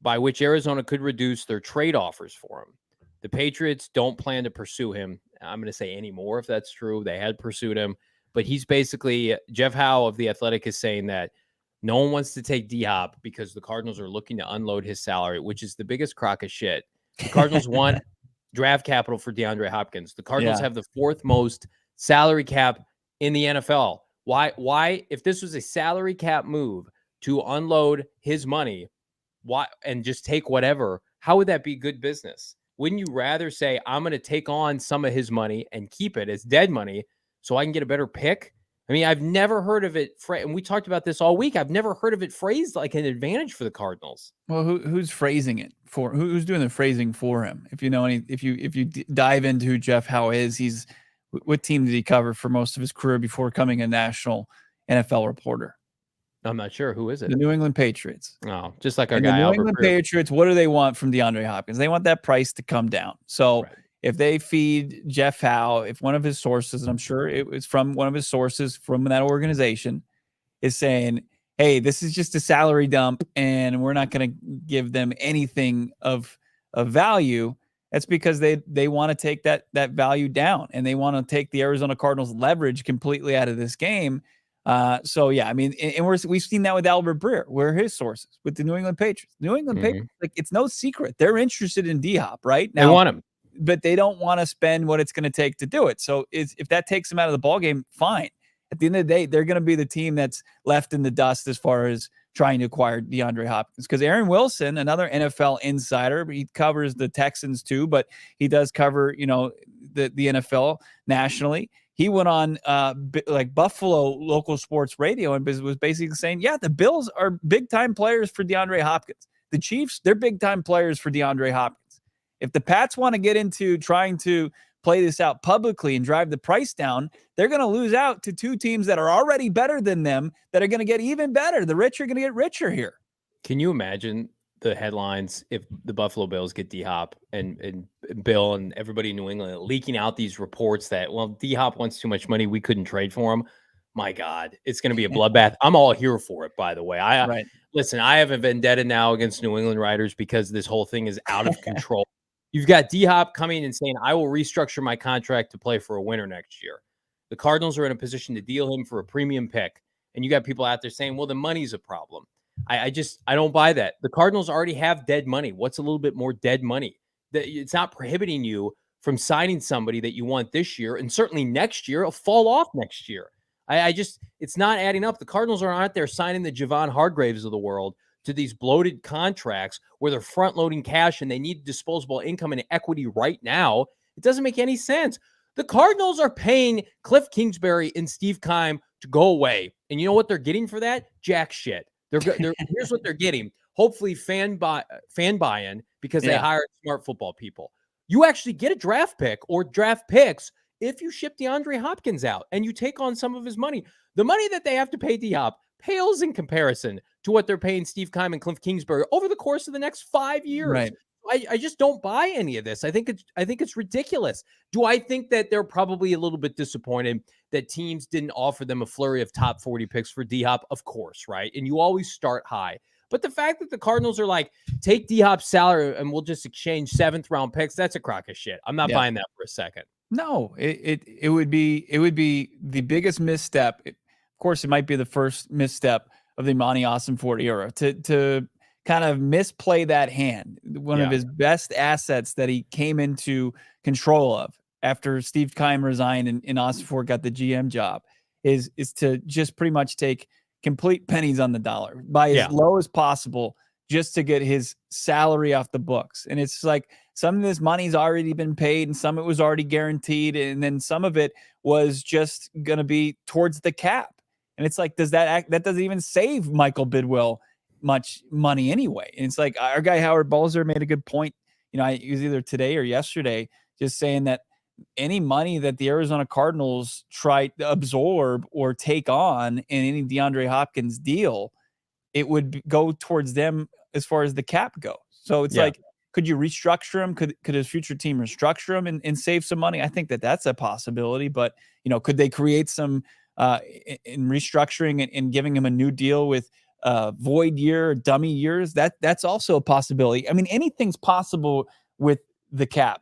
Speaker 1: by which Arizona could reduce their trade offers for him. The Patriots don't plan to pursue him. I'm going to say anymore if that's true. They had pursued him, but he's basically, Jeff Howe of The Athletic is saying that no one wants to take D-Hop because the Cardinals are looking to unload his salary, which is the biggest crock of shit. The Cardinals want draft capital for DeAndre Hopkins. The Cardinals have the 4th most salary cap in the NFL. Why, if this was a salary cap move to unload his money, why, and just take whatever, how would that be good business? Wouldn't you rather say, I'm going to take on some of his money and keep it as dead money so I can get a better pick? I mean, I've never heard of it, and we talked about this all week. I've never heard of it phrased like an advantage for the Cardinals.
Speaker 2: Well, who's phrasing it for? Who's doing the phrasing for him? If you know any, if you dive into who Jeff Howe is, what team did he cover for most of his career before becoming a national NFL reporter?
Speaker 1: I'm not sure. Who is it?
Speaker 2: The New England Patriots.
Speaker 1: Oh, just like our guy.
Speaker 2: The New
Speaker 1: Albert
Speaker 2: England
Speaker 1: Breer.
Speaker 2: Patriots, what do they want from DeAndre Hopkins? They want that price to come down. So if they feed Jeff Howe, if one of his sources, and I'm sure it was from one of his sources from that organization, is saying, hey, this is just a salary dump and we're not going to give them anything of value, that's because they want to take that value down and they want to take the Arizona Cardinals leverage completely out of this game. So yeah, I mean, and we've seen that with Albert Breer, where his sources with the New England Patriots. New England Patriots, like, it's no secret they're interested in D-Hop right now.
Speaker 1: They want him,
Speaker 2: but they don't want to spend what it's going to take to do it. So if that takes them out of the ballgame, fine. At the end of the day, they're going to be the team that's left in the dust as far as trying to acquire DeAndre Hopkins. Because Aaron Wilson, another NFL insider, he covers the Texans too, but he does cover, the NFL nationally. He went on like Buffalo local sports radio and was basically saying, yeah, the Bills are big-time players for DeAndre Hopkins. The Chiefs, they're big-time players for DeAndre Hopkins. If the Pats want to get into trying to play this out publicly and drive the price down, they're going to lose out to two teams that are already better than them that are going to get even better. The rich are going to get richer here.
Speaker 1: Can you imagine the headlines if the Buffalo Bills get D-Hop and Bill and everybody in New England leaking out these reports that, well, D-Hop wants too much money, we couldn't trade for him? My God, it's going to be a bloodbath. I'm all here for it, by the way. Listen, I have a vendetta now against New England writers because this whole thing is out of control. You've got D-Hop coming and saying, I will restructure my contract to play for a winner next year. The Cardinals are in a position to deal him for a premium pick. And you got people out there saying, well, the money's a problem. I don't buy that. The Cardinals already have dead money. What's a little bit more dead money? It's not prohibiting you from signing somebody that you want this year, and certainly next year, it'll fall off next year. It's not adding up. The Cardinals are out there signing the Javon Hargraves of the world to these bloated contracts where they're front-loading cash and they need disposable income and equity right now. It doesn't make any sense. The Cardinals are paying Cliff Kingsbury and Steve Keim to go away. And you know what they're getting for that? Jack shit. Here's what they're getting. Hopefully fan buy-in because they hired smart football people. You actually get a draft pick or draft picks if you ship DeAndre Hopkins out and you take on some of his money. The money that they have to pay D-Hop pales in comparison to what they're paying Steve Keim and Cliff Kingsbury over the course of the next 5 years.
Speaker 2: Right.
Speaker 1: I just don't buy any of this. I think it's ridiculous. Do I think that they're probably a little bit disappointed that teams didn't offer them a flurry of top 40 picks for D-Hop? Of course, right? And you always start high. But the fact that the Cardinals are like, take D-Hop's salary and we'll just exchange 7th round picks, that's a crock of shit. I'm not buying that for a second.
Speaker 2: No, it would be the biggest misstep. Of course, it might be the first misstep of the Monti Ossenfort era to kind of misplay that hand. One of his best assets that he came into control of after Steve Keim resigned and Ossenfort got the GM job is to just pretty much take complete pennies on the dollar, buy as low as possible just to get his salary off the books. And it's like some of this money's already been paid and some of it was already guaranteed. And then some of it was just going to be towards the cap. And it's like, that doesn't even save Michael Bidwill much money anyway. And it's like our guy Howard Balzer made a good point. You know, it was either today or yesterday, just saying that any money that the Arizona Cardinals try to absorb or take on in any DeAndre Hopkins deal, it would go towards them as far as the cap goes. So it's like, could you restructure him? Could his future team restructure him and save some money? I think that's a possibility, but could they create some in restructuring and giving him a new deal with void year, dummy years? That's also a possibility. I mean, anything's possible with the cap.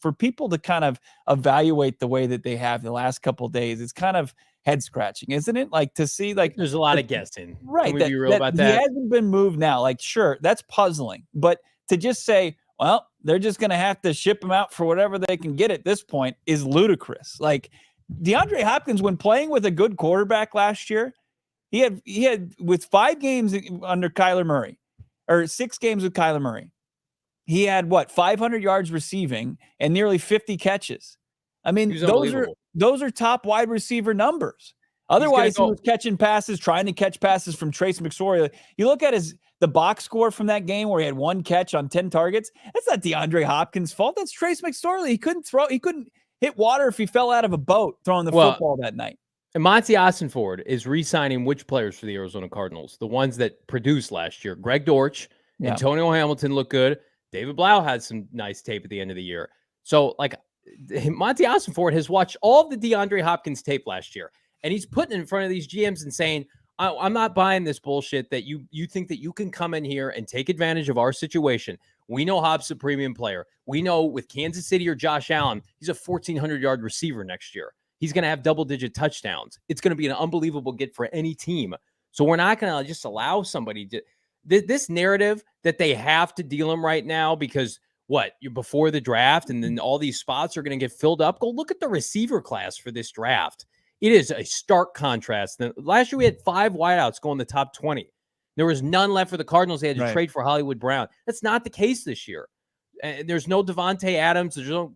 Speaker 2: For people to kind of evaluate the way that they have the last couple of days, it's kind of head scratching, isn't it? Like to see, like
Speaker 1: there's a lot of guessing,
Speaker 2: right?
Speaker 1: Can we be real about that?
Speaker 2: He hasn't been moved now. Like, sure, that's puzzling, but to just say, well, they're just going to have to ship him out for whatever they can get at this point is ludicrous. Like DeAndre Hopkins, when playing with a good quarterback last year, he had with 5 games under Kyler Murray, or 6 games with Kyler Murray, he had 500 yards receiving and nearly 50 catches. I mean, those are top wide receiver numbers. Otherwise, he was catching passes, trying to catch passes from Trace McSorley. You look at the box score from that game where he had 1 catch on 10 targets. That's not DeAndre Hopkins' fault. That's Trace McSorley. He couldn't hit water if he fell out of a boat throwing the football that night.
Speaker 1: And Monti Ossenfort is re-signing which players for the Arizona Cardinals? The ones that produced last year. Greg Dortch, Antonio Hamilton looked good. David Blau had some nice tape at the end of the year. So, like, Monti Ossenfort has watched all of the DeAndre Hopkins tape last year, and he's putting it in front of these GMs and saying, I'm not buying this bullshit that you think that you can come in here and take advantage of our situation. We know Hop's a premium player. We know with Kansas City or Josh Allen, he's a 1,400-yard receiver next year. He's going to have double-digit touchdowns. It's going to be an unbelievable get for any team. So we're not going to just allow somebody to – this narrative that they have to deal him right now because you're before the draft and then all these spots are going to get filled up. Go look at the receiver class for this draft. It is a stark contrast. Last year we had 5 wideouts go in the top 20. There was none left for the Cardinals. They had to trade for Hollywood Brown. That's not the case this year. There's no Devontae Adams. There's no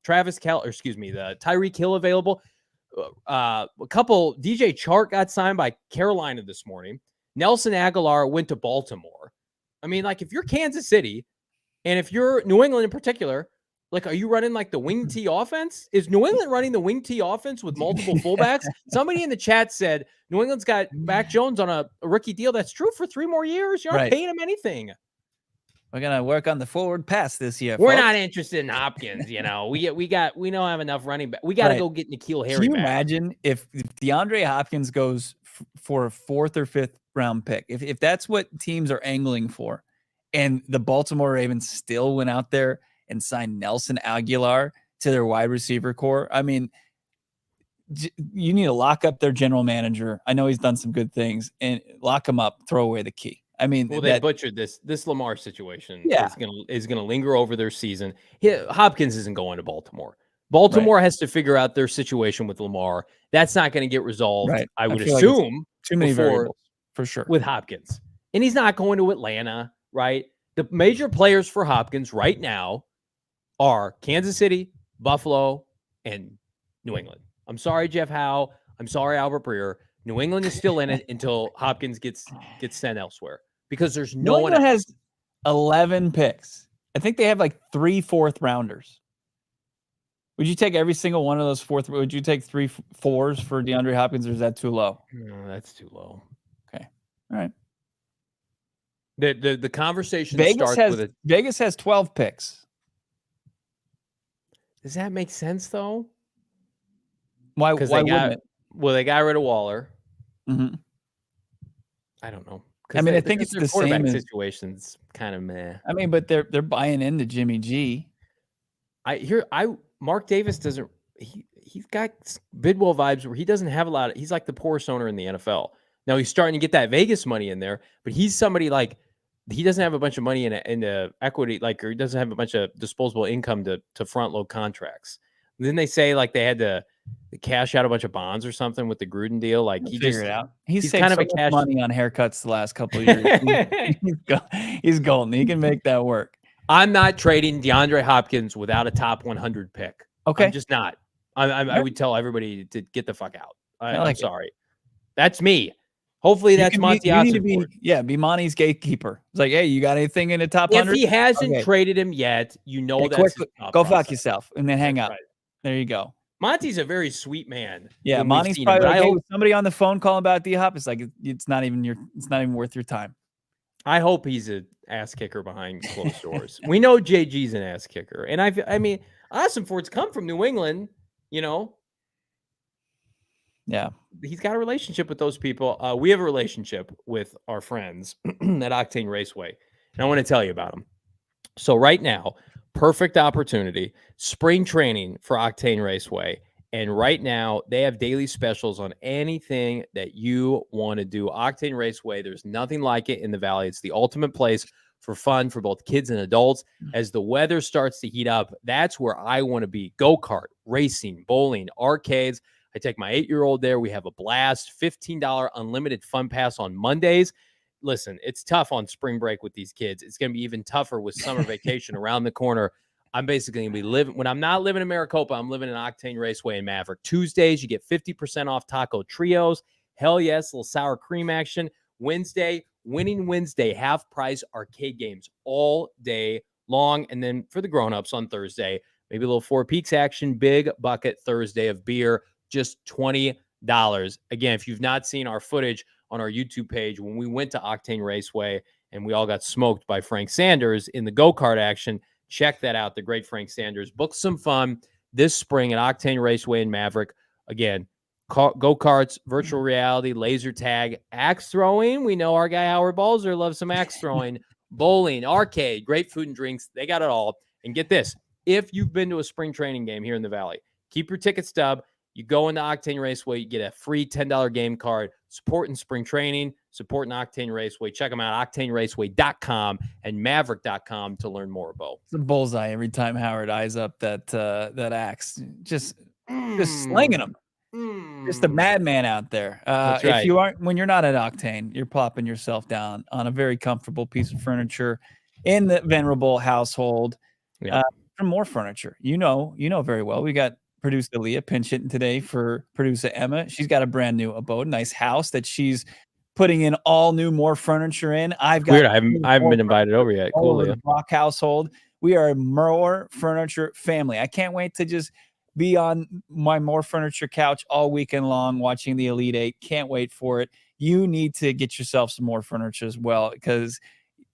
Speaker 1: Travis Kell, or excuse me, the Tyreek Hill available. A couple, DJ Chark got signed by Carolina this morning. Nelson Aguilar went to Baltimore. I mean, like, if you're Kansas City and if you're New England in particular, like, are you running like the wing T offense? Is New England running the wing T offense with multiple fullbacks? Somebody in the chat said New England's got Mac Jones on a rookie deal. That's true for 3 more years. You aren't paying him anything.
Speaker 2: We're going to work on the forward pass this year.
Speaker 1: We're not interested in Hopkins. We don't have enough running back. We got to go get N'Keal Harry.
Speaker 2: Can you imagine if DeAndre Hopkins goes for a 4th or 5th round pick? If that's what teams are angling for, and the Baltimore Ravens still went out there and signed Nelson Aguilar to their wide receiver core, I mean, you need to lock up their general manager. I know he's done some good things, and lock him up, throw away the key. I mean,
Speaker 1: they butchered this Lamar situation. Is gonna linger over their season. Hopkins isn't going to Baltimore. Baltimore has to figure out their situation with Lamar. That's not going to get resolved. I would assume
Speaker 2: like too many variables for sure
Speaker 1: with Hopkins, and he's not going to Atlanta. Right, the major players for Hopkins right now are Kansas City, Buffalo, and New England. I'm sorry, Jeff Howe. I'm sorry, Albert Breer. New England is still in it until Hopkins gets sent elsewhere because there's
Speaker 2: New
Speaker 1: no one
Speaker 2: England
Speaker 1: else.
Speaker 2: has 11 picks. I think they have like 3 fourth rounders. Would you take every single one of those fourth? Would you take 3 4s for DeAndre Hopkins, or is that too low?
Speaker 1: No, that's too low.
Speaker 2: Okay, all right.
Speaker 1: The conversation starts with a
Speaker 2: Vegas has 12 picks.
Speaker 1: Does that make sense though?
Speaker 2: Why wouldn't it?
Speaker 1: Well, they got rid of Waller.
Speaker 2: Mm-hmm.
Speaker 1: I don't know.
Speaker 2: I mean, I think it's the same
Speaker 1: situation's kind of meh.
Speaker 2: I mean, but they're buying into Jimmy G.
Speaker 1: Mark Davis doesn't. He's got Bidwell vibes where he doesn't have a lot of. He's like the poorest owner in the NFL. Now he's starting to get that Vegas money in there, but he's somebody like he doesn't have a bunch of money in the equity, or he doesn't have a bunch of disposable income to front load contracts. And then they say like they had to cash out a bunch of bonds or something with the Gruden deal. Like he
Speaker 2: figure it out. He's
Speaker 1: kind of a
Speaker 2: cash money on haircuts the last couple of years. he's golden. He can make that work.
Speaker 1: I'm not trading DeAndre Hopkins without a top 100 pick.
Speaker 2: Okay,
Speaker 1: I'm just not. I would tell everybody to get the fuck out. I'm sorry. That's me. Hopefully that's Monti Ossenfort.
Speaker 2: Be Monty's gatekeeper. It's like, hey, you got anything in the top 100?
Speaker 1: If he hasn't traded him yet, that's
Speaker 2: go fuck yourself and then hang up. Right. There you go.
Speaker 1: Monty's a very sweet man.
Speaker 2: Yeah, Monty's probably like, hey, somebody on the phone calling about D-Hop. It's like it's not even worth your time.
Speaker 1: I hope he's an ass kicker behind closed doors. We know JG's an ass kicker, and I mean, Ossenfort's come from New England. You know.
Speaker 2: Yeah.
Speaker 1: He's got a relationship with those people. We have a relationship with our friends at Octane Raceway, and I want to tell you about them. So right now, perfect opportunity, spring training for Octane Raceway. And right now, they have daily specials on anything that you want to do. Octane Raceway, there's nothing like it in the Valley. It's the ultimate place for fun for both kids and adults. As the weather starts to heat up, that's where I want to be. Go-kart, racing, bowling, arcades. I take my 8-year-old there. We have a blast. $15 unlimited fun pass on Mondays. Listen, it's tough on spring break with these kids. It's going to be even tougher with summer vacation around the corner. I'm basically going to be living, when I'm not living in Maricopa, I'm living in Octane Raceway in Maverick. Tuesdays, you get 50% off taco trios. Hell yes, a little sour cream action. Wednesday, Winning Wednesday, half price arcade games all day long. And then for the grown-ups on Thursday, maybe a little Four Peaks action, big bucket Thursday of beer, just $20. Again, if you've not seen our footage on our YouTube page, when we went to Octane Raceway and we all got smoked by Frank Sanders in the go-kart action, check that out. The great Frank Sanders. Book some fun this spring at Octane Raceway in Maverick. Again, go-karts, virtual reality, laser tag, axe throwing. We know our guy Howard Balzer loves some axe throwing. Bowling, arcade, great food and drinks. They got it all. And get this, if you've been to a spring training game here in the Valley, keep your ticket stub. You go into Octane Raceway, you get a free $10 game card. Supporting spring training, supporting Octane Raceway. Check them out, octaneraceway.com and maverick.com to learn more, Bo.
Speaker 2: It's a bullseye every time Howard eyes up that axe. Just slinging them. Just a madman out there.
Speaker 1: That's right.
Speaker 2: If you aren't, when you're not at Octane, you're plopping yourself down on a very comfortable piece of furniture in the Venerable household.
Speaker 1: Yeah.
Speaker 2: For more furniture, you know very well. We got producer Leah pinch hitting today for producer Emma. She's got a brand new abode, nice house that she's putting in all new more furniture in. I've got
Speaker 1: weird. I haven't been invited over yet. Cool, Leah.
Speaker 2: The Brack household. We are a more furniture family. I can't wait to just be on my more furniture couch all weekend long watching the Elite Eight. Can't wait for it. You need to get yourself some more furniture as well, because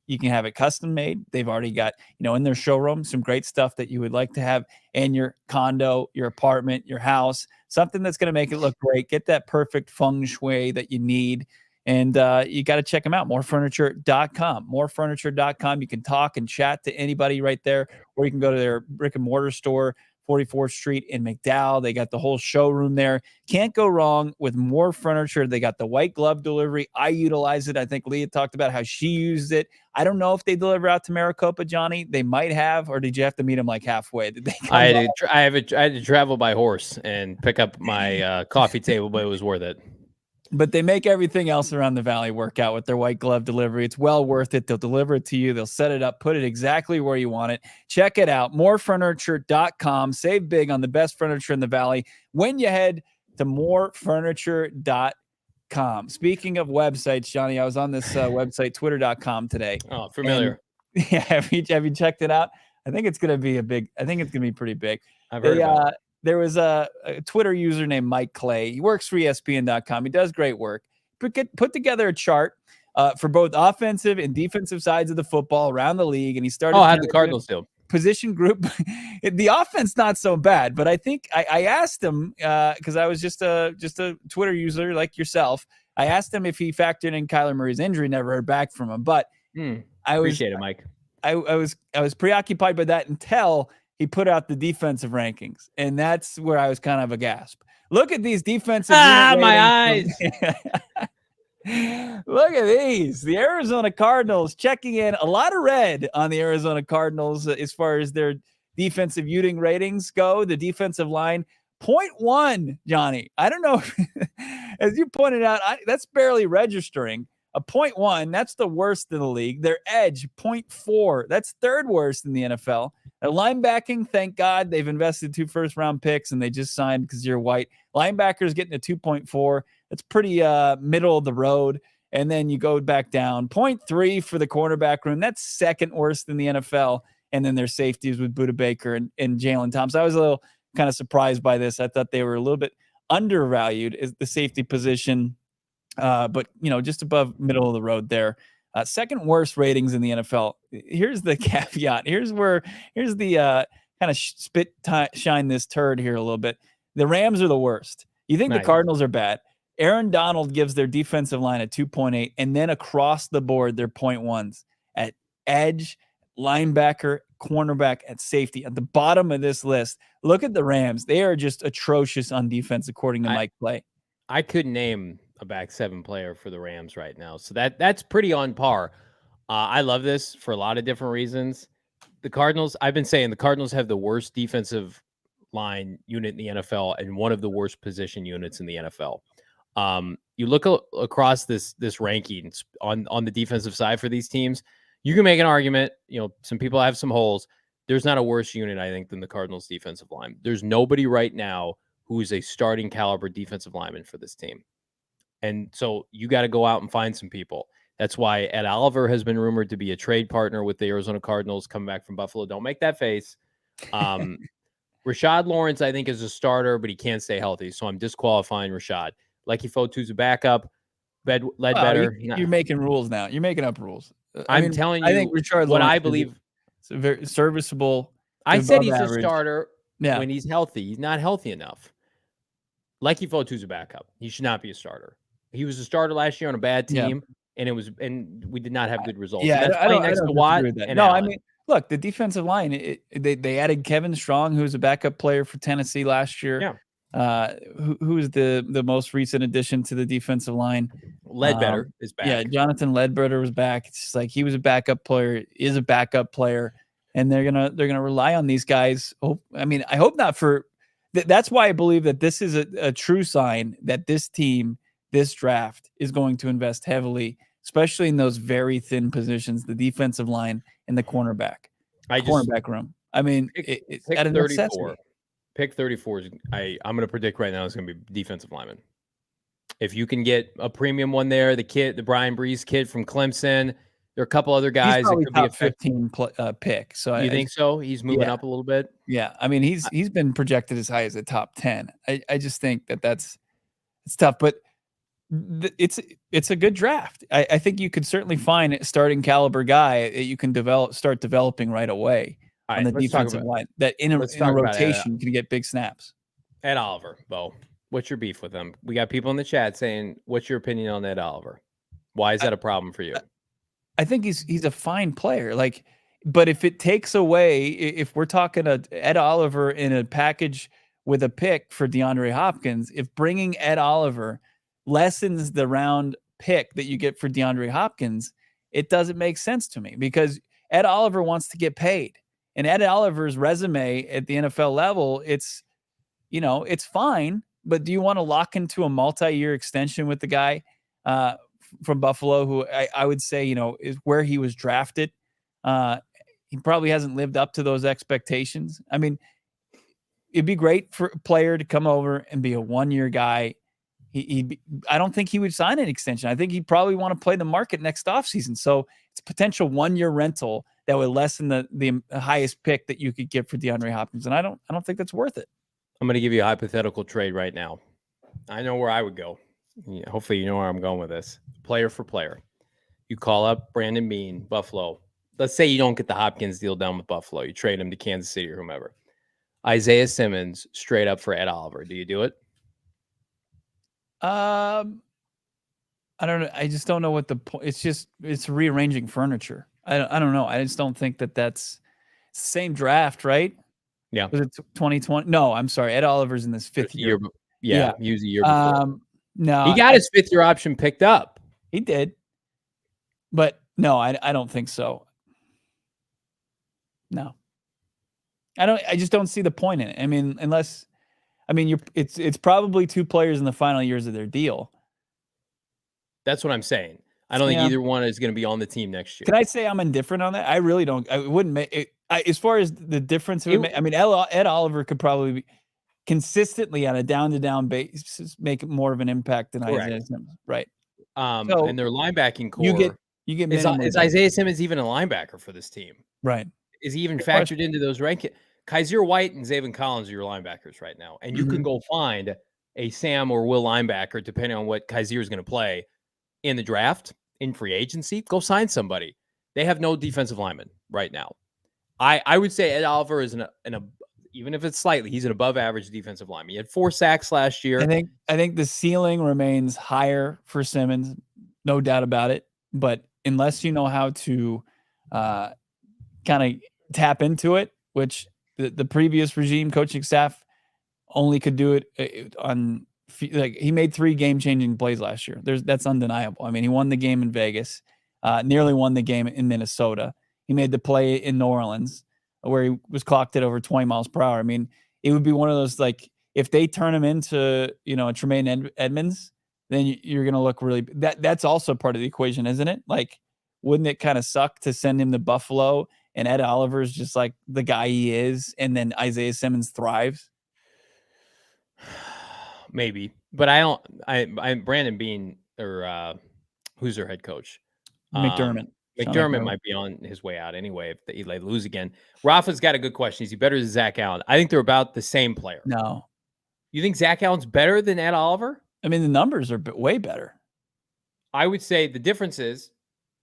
Speaker 2: you can have it custom made. They've already got, in their showroom, some great stuff that you would like to have in your condo, your apartment, your house, something that's going to make it look great. Get that perfect feng shui that you need. And you got to check them out, morefurniture.com. Morefurniture.com. You can talk and chat to anybody right there, or you can go to their brick and mortar store, 44th Street in McDowell. They got the whole showroom there. Can't go wrong with More Furniture. They got the white glove delivery. I utilize it. I think Leah talked about how she used it. I don't know if they deliver out to Maricopa, Johnny. They might have, or did you have to meet them like halfway? Did they
Speaker 1: I had to travel by horse and pick up my coffee table, but it was worth it.
Speaker 2: But they make everything else around the Valley work out with their white glove delivery. It's well worth it. They'll deliver it to you. They'll set it up, put it exactly where you want it. Check it out. Morefurniture.com. Save big on the best furniture in the Valley when you head to morefurniture.com. Twitter.com. Speaking of websites, Johnny, I was on this website, Twitter.com today.
Speaker 1: Oh, familiar.
Speaker 2: And, yeah, have you checked it out? I think it's going to be pretty big.
Speaker 1: I've heard about it.
Speaker 2: There was a Twitter user named Mike Clay. He works for ESPN.com. He does great work. Put together a chart for both offensive and defensive sides of the football around the league. And he started.
Speaker 1: Oh, how the Cardinals do.
Speaker 2: Position group. The offense not so bad, but I think I asked him because I was just a Twitter user like yourself. I asked him if he factored in Kyler Murray's injury. Never heard back from him, but
Speaker 1: Appreciate it, Mike.
Speaker 2: I was preoccupied by that until he put out the defensive rankings, and that's where I was kind of aghast. Look at these defensive.
Speaker 1: My eyes.
Speaker 2: Look at these. The Arizona Cardinals checking in a lot of red on the Arizona Cardinals as far as their defensive uting ratings go. The defensive line 0.1, Johnny. I don't know. As you pointed out, that's barely registering. A 0.1, that's the worst in the league. Their edge, 0.4, that's third worst in the NFL. Their linebacking, thank God, they've invested 2 first-round picks, and they just signed Kazir White. Linebackers getting a 2.4. That's pretty middle of the road. And then you go back down. 0.3 for the cornerback room. That's second worst in the NFL. And then their safeties with Budda Baker and Jalen Thompson. I was a little kind of surprised by this. I thought they were a little bit undervalued as the safety position. But, just above middle of the road there. Second worst ratings in the NFL. Here's the caveat. Here's the kind of shine this turd here a little bit. The Rams are the worst. You think the Cardinals are bad. Aaron Donald gives their defensive line a 2.8, and then across the board, they're 0.1s at edge, linebacker, cornerback, at safety. At the bottom of this list, look at the Rams. They are just atrocious on defense, according to Mike Clay.
Speaker 1: I could name a back 7 player for the Rams right now. So that's pretty on par. I love this for a lot of different reasons. The Cardinals, I've been saying the Cardinals have the worst defensive line unit in the NFL and one of the worst position units in the NFL. You look across this rankings on the defensive side for these teams, you can make an argument, some people have some holes. There's not a worse unit, I think, than the Cardinals defensive line. There's nobody right now who is a starting caliber defensive lineman for this team. And so you got to go out and find some people. That's why Ed Oliver has been rumored to be a trade partner with the Arizona Cardinals coming back from Buffalo. Don't make that face. Rashad Lawrence, I think, is a starter, but he can't stay healthy. So I'm disqualifying Rashad. Lecky Fotu's a backup. Ledbetter.
Speaker 2: You're making rules now. You're making up rules.
Speaker 1: I'm telling you I think Rashad what Lawrence I believe.
Speaker 2: It's a very serviceable.
Speaker 1: I said he's average. A starter when he's healthy. He's not healthy enough. Lecky Fotu's a backup. He should not be a starter. He was a starter last year on a bad team, and we did not have good results.
Speaker 2: Yeah,
Speaker 1: that's playing next to Watt.
Speaker 2: No, Allen. I mean, look, the defensive line. They added Kevin Strong, who was a backup player for Tennessee last year.
Speaker 1: Yeah.
Speaker 2: Who is the most recent addition to the defensive line?
Speaker 1: Ledbetter is back.
Speaker 2: Yeah, Jonathan Ledbetter was back. It's just like he was a backup player, is a backup player, and they're gonna rely on these guys. I hope not for. That's why I believe that this is a true sign that this team, this draft, is going to invest heavily, especially in those very thin positions, the defensive line and the cornerback room. I mean, it's
Speaker 1: pick
Speaker 2: at a
Speaker 1: 34.
Speaker 2: necessity.
Speaker 1: Pick 34 is I'm going to predict right now it's going to be defensive lineman. If you can get a premium one there, the Brian Breeze kid from Clemson, there are a couple other guys that could be a
Speaker 2: 15 pick. So
Speaker 1: you think so? He's moving up a little bit.
Speaker 2: Yeah, I mean he's been projected as high as a top 10. I just think it's tough, but it's a good draft. I think you could certainly find a starting caliber guy that you can start developing right away on the defensive line that in a rotation can get big snaps.
Speaker 1: Ed Oliver, Bo, what's your beef with him? We got people in the chat saying, "What's your opinion on Ed Oliver? Why is that a problem for you?"
Speaker 2: I think he's a fine player. But if it takes away, if we're talking Ed Oliver in a package with a pick for DeAndre Hopkins, if bringing Ed Oliver lessens the round pick that you get for DeAndre Hopkins, it doesn't make sense to me because Ed Oliver wants to get paid. And Ed Oliver's resume at the NFL level, it's fine, but do you want to lock into a multi-year extension with the guy from Buffalo, who I would say, is where he was drafted? He probably hasn't lived up to those expectations. I mean, it'd be great for a player to come over and be a one-year guy, I don't think he would sign an extension. I think he'd probably want to play the market next offseason. So it's a potential 1-year rental that would lessen the highest pick that you could get for DeAndre Hopkins. And I don't think that's worth it.
Speaker 1: I'm going to give you a hypothetical trade right now. I know where I would go. Hopefully you know where I'm going with this. Player for player. You call up Brandon Beane, Buffalo. Let's say you don't get the Hopkins deal done with Buffalo. You trade him to Kansas City or whomever. Isaiah Simmons straight up for Ed Oliver. Do you do it?
Speaker 2: I don't know. I just don't know what the point. It's rearranging furniture. I don't know. I just don't think that's the same draft, right?
Speaker 1: Yeah.
Speaker 2: Was it 2020? No, I'm sorry. Ed Oliver's in this 5th year.
Speaker 1: Yeah. He was a year before.
Speaker 2: No,
Speaker 1: he got his 5th-year option picked up.
Speaker 2: He did. But no, I don't think so. No. I just don't see the point in it. I mean, it's probably 2 players in the final years of their deal.
Speaker 1: That's what I'm saying. I don't think either one is going to be on the team next year.
Speaker 2: Can I say I'm indifferent on that? I really don't. I wouldn't make it. As far as the difference, Ed Oliver could probably be consistently on a down-to-down basis make more of an impact than Isaiah Simmons, right?
Speaker 1: And their linebacking core.
Speaker 2: You get
Speaker 1: is Isaiah Simmons even a linebacker for this team?
Speaker 2: Right.
Speaker 1: Is he even factored into those rankings? Kaiser White and Zaven Collins are your linebackers right now. And you can go find a Sam or Will linebacker, depending on what Kaiser is going to play in the draft, in free agency. Go sign somebody. They have no defensive lineman right now. I would say Ed Oliver is even if it's slightly, he's an above average defensive lineman. He had 4 sacks last year.
Speaker 2: I think the ceiling remains higher for Simmons, no doubt about it. But unless you know how to kind of tap into it, which the previous regime coaching staff only could do it on, like, he made 3 game-changing plays last year. That's undeniable. I mean, he won the game in Vegas, nearly won the game in Minnesota. He made the play in New Orleans where he was clocked at over 20 miles per hour. I mean, it would be one of those, like, if they turn him into, a Tremaine Edmonds, then you're going to look really – that's also part of the equation, isn't it? Like, wouldn't it kind of suck to send him to Buffalo and Ed Oliver's just like the guy he is, and then Isaiah Simmons thrives?
Speaker 1: Maybe. But I'm Brandon Beane, or who's their head coach?
Speaker 2: McDermott.
Speaker 1: McDermott might be on his way out anyway if they lose again. Rafa's got a good question. Is he better than Zach Allen? I think they're about the same player.
Speaker 2: No.
Speaker 1: You think Zach Allen's better than Ed Oliver?
Speaker 2: I mean, the numbers are way better.
Speaker 1: I would say the difference is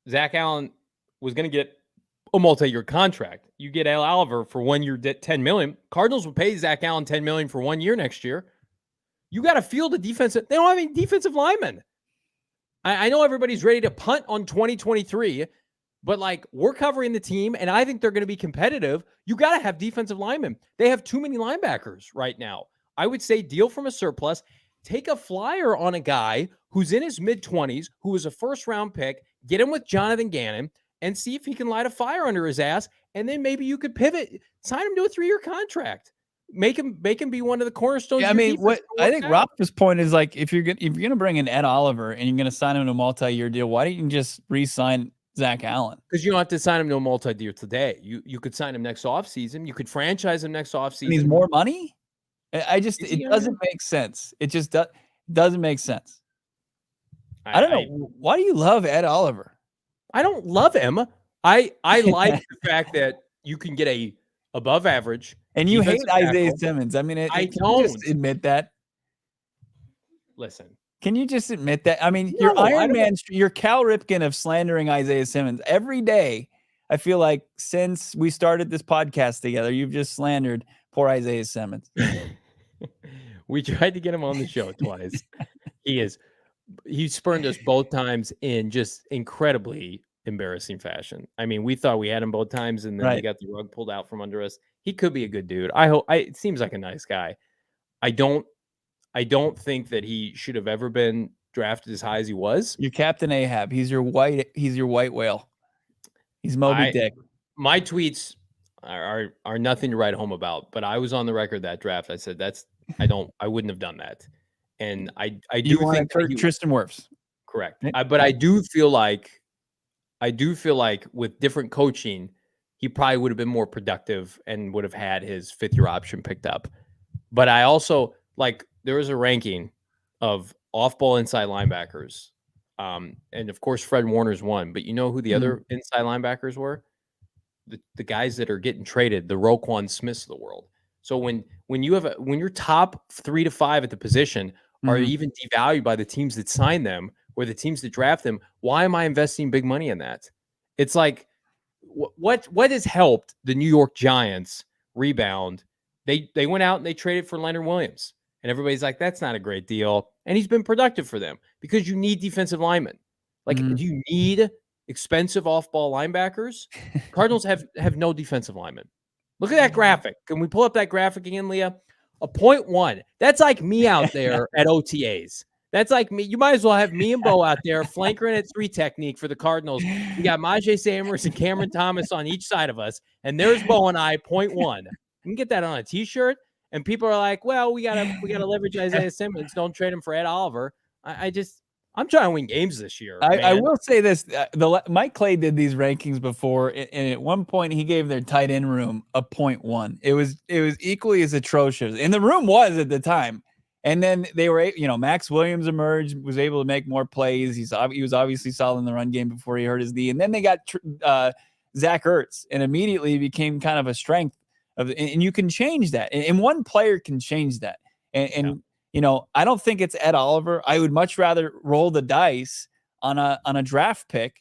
Speaker 1: Zach Allen was going to get a multi-year contract. You get Ed Oliver for 1 year, $10 million. Cardinals would pay Zach Allen $10 million for 1 year next year. You got to field a defensive. They don't have any defensive linemen. I know everybody's ready to punt on 2023, but like, we're covering the team, and I think they're going to be competitive. You got to have defensive linemen. They have too many linebackers right now. I would say deal from a surplus. Take a flyer on a guy who's in his mid-20s, who was a first-round pick. Get him with Jonathan Gannon and see if he can light a fire under his ass, and then maybe you could pivot, sign him to a 3-year contract. Make him be one of the cornerstones.
Speaker 2: Yeah, I mean, what I think Rafa's point is, like, if you're gonna bring in Ed Oliver and you're gonna sign him to a multi-year deal, why don't you just re-sign Zach Allen?
Speaker 1: Because you don't have to sign him to a multi-year today. You could sign him next offseason. You could franchise him next offseason.
Speaker 2: He needs more money. It doesn't make sense. It just doesn't make sense. I don't know. Why do you love Ed Oliver?
Speaker 1: I don't love him. I like the fact that you can get a above average.
Speaker 2: And you hate Isaiah Simmons. I mean,
Speaker 1: I don't
Speaker 2: just admit that.
Speaker 1: Listen,
Speaker 2: can you just admit that? I mean, you're Iron Man, you're Cal Ripken of slandering Isaiah Simmons every day. I feel like since we started this podcast together, you've just slandered poor Isaiah Simmons.
Speaker 1: We tried to get him on the show twice. He spurned us both times in just incredibly embarrassing fashion. I mean, we thought we had him both times, and then we got the rug pulled out from under us. He could be a good dude. It seems like a nice guy. I don't think that he should have ever been drafted as high as he was.
Speaker 2: You're Captain Ahab. He's your white whale. He's Moby Dick.
Speaker 1: My tweets are nothing to write home about, but I was on the record that draft. I said I wouldn't have done that. And I do think
Speaker 2: Tristan Wirfs.
Speaker 1: Correct. But I do feel like with different coaching, he probably would have been more productive and would have had his 5th-year option picked up. But I also, like, there was a ranking of off-ball inside linebackers. And of course, Fred Warner's one. But you know who the other inside linebackers were? The guys that are getting traded, the Roquan Smiths of the world. So when your top 3 to 5 at the position are even devalued by the teams that sign them or the teams that draft them, why am I investing big money in that? It's like what has helped the New York Giants rebound? They went out and they traded for Leonard Williams, and everybody's like, that's not a great deal, and he's been productive for them because you need defensive linemen. Like, do you need expensive off-ball linebackers? Cardinals have no defensive linemen. Look at that graphic. Can we pull up that graphic again, Leah? A 0.1. That's like me out there at OTAs. That's like me. You might as well have me and Bo out there flankering at 3 technique for the Cardinals. We got Majay Sanders and Cameron Thomas on each side of us, and there's Bo and I, 0.1. You can get that on a T-shirt, and people are like, "Well, we gotta leverage Isaiah Simmons. Don't trade him for Ed Oliver." I'm trying to win games this year.
Speaker 2: I will say this: Mike Clay did these rankings before, and at one point he gave their tight end room a 0.1. It was equally as atrocious, and the room was at the time. And then they were, Max Williams emerged, was able to make more plays. He was obviously solid in the run game before he hurt his knee, and then they got Zach Ertz, and immediately became kind of a strength and you can change that, and one player can change that, and I don't think it's Ed Oliver. I would much rather roll the dice on a draft pick,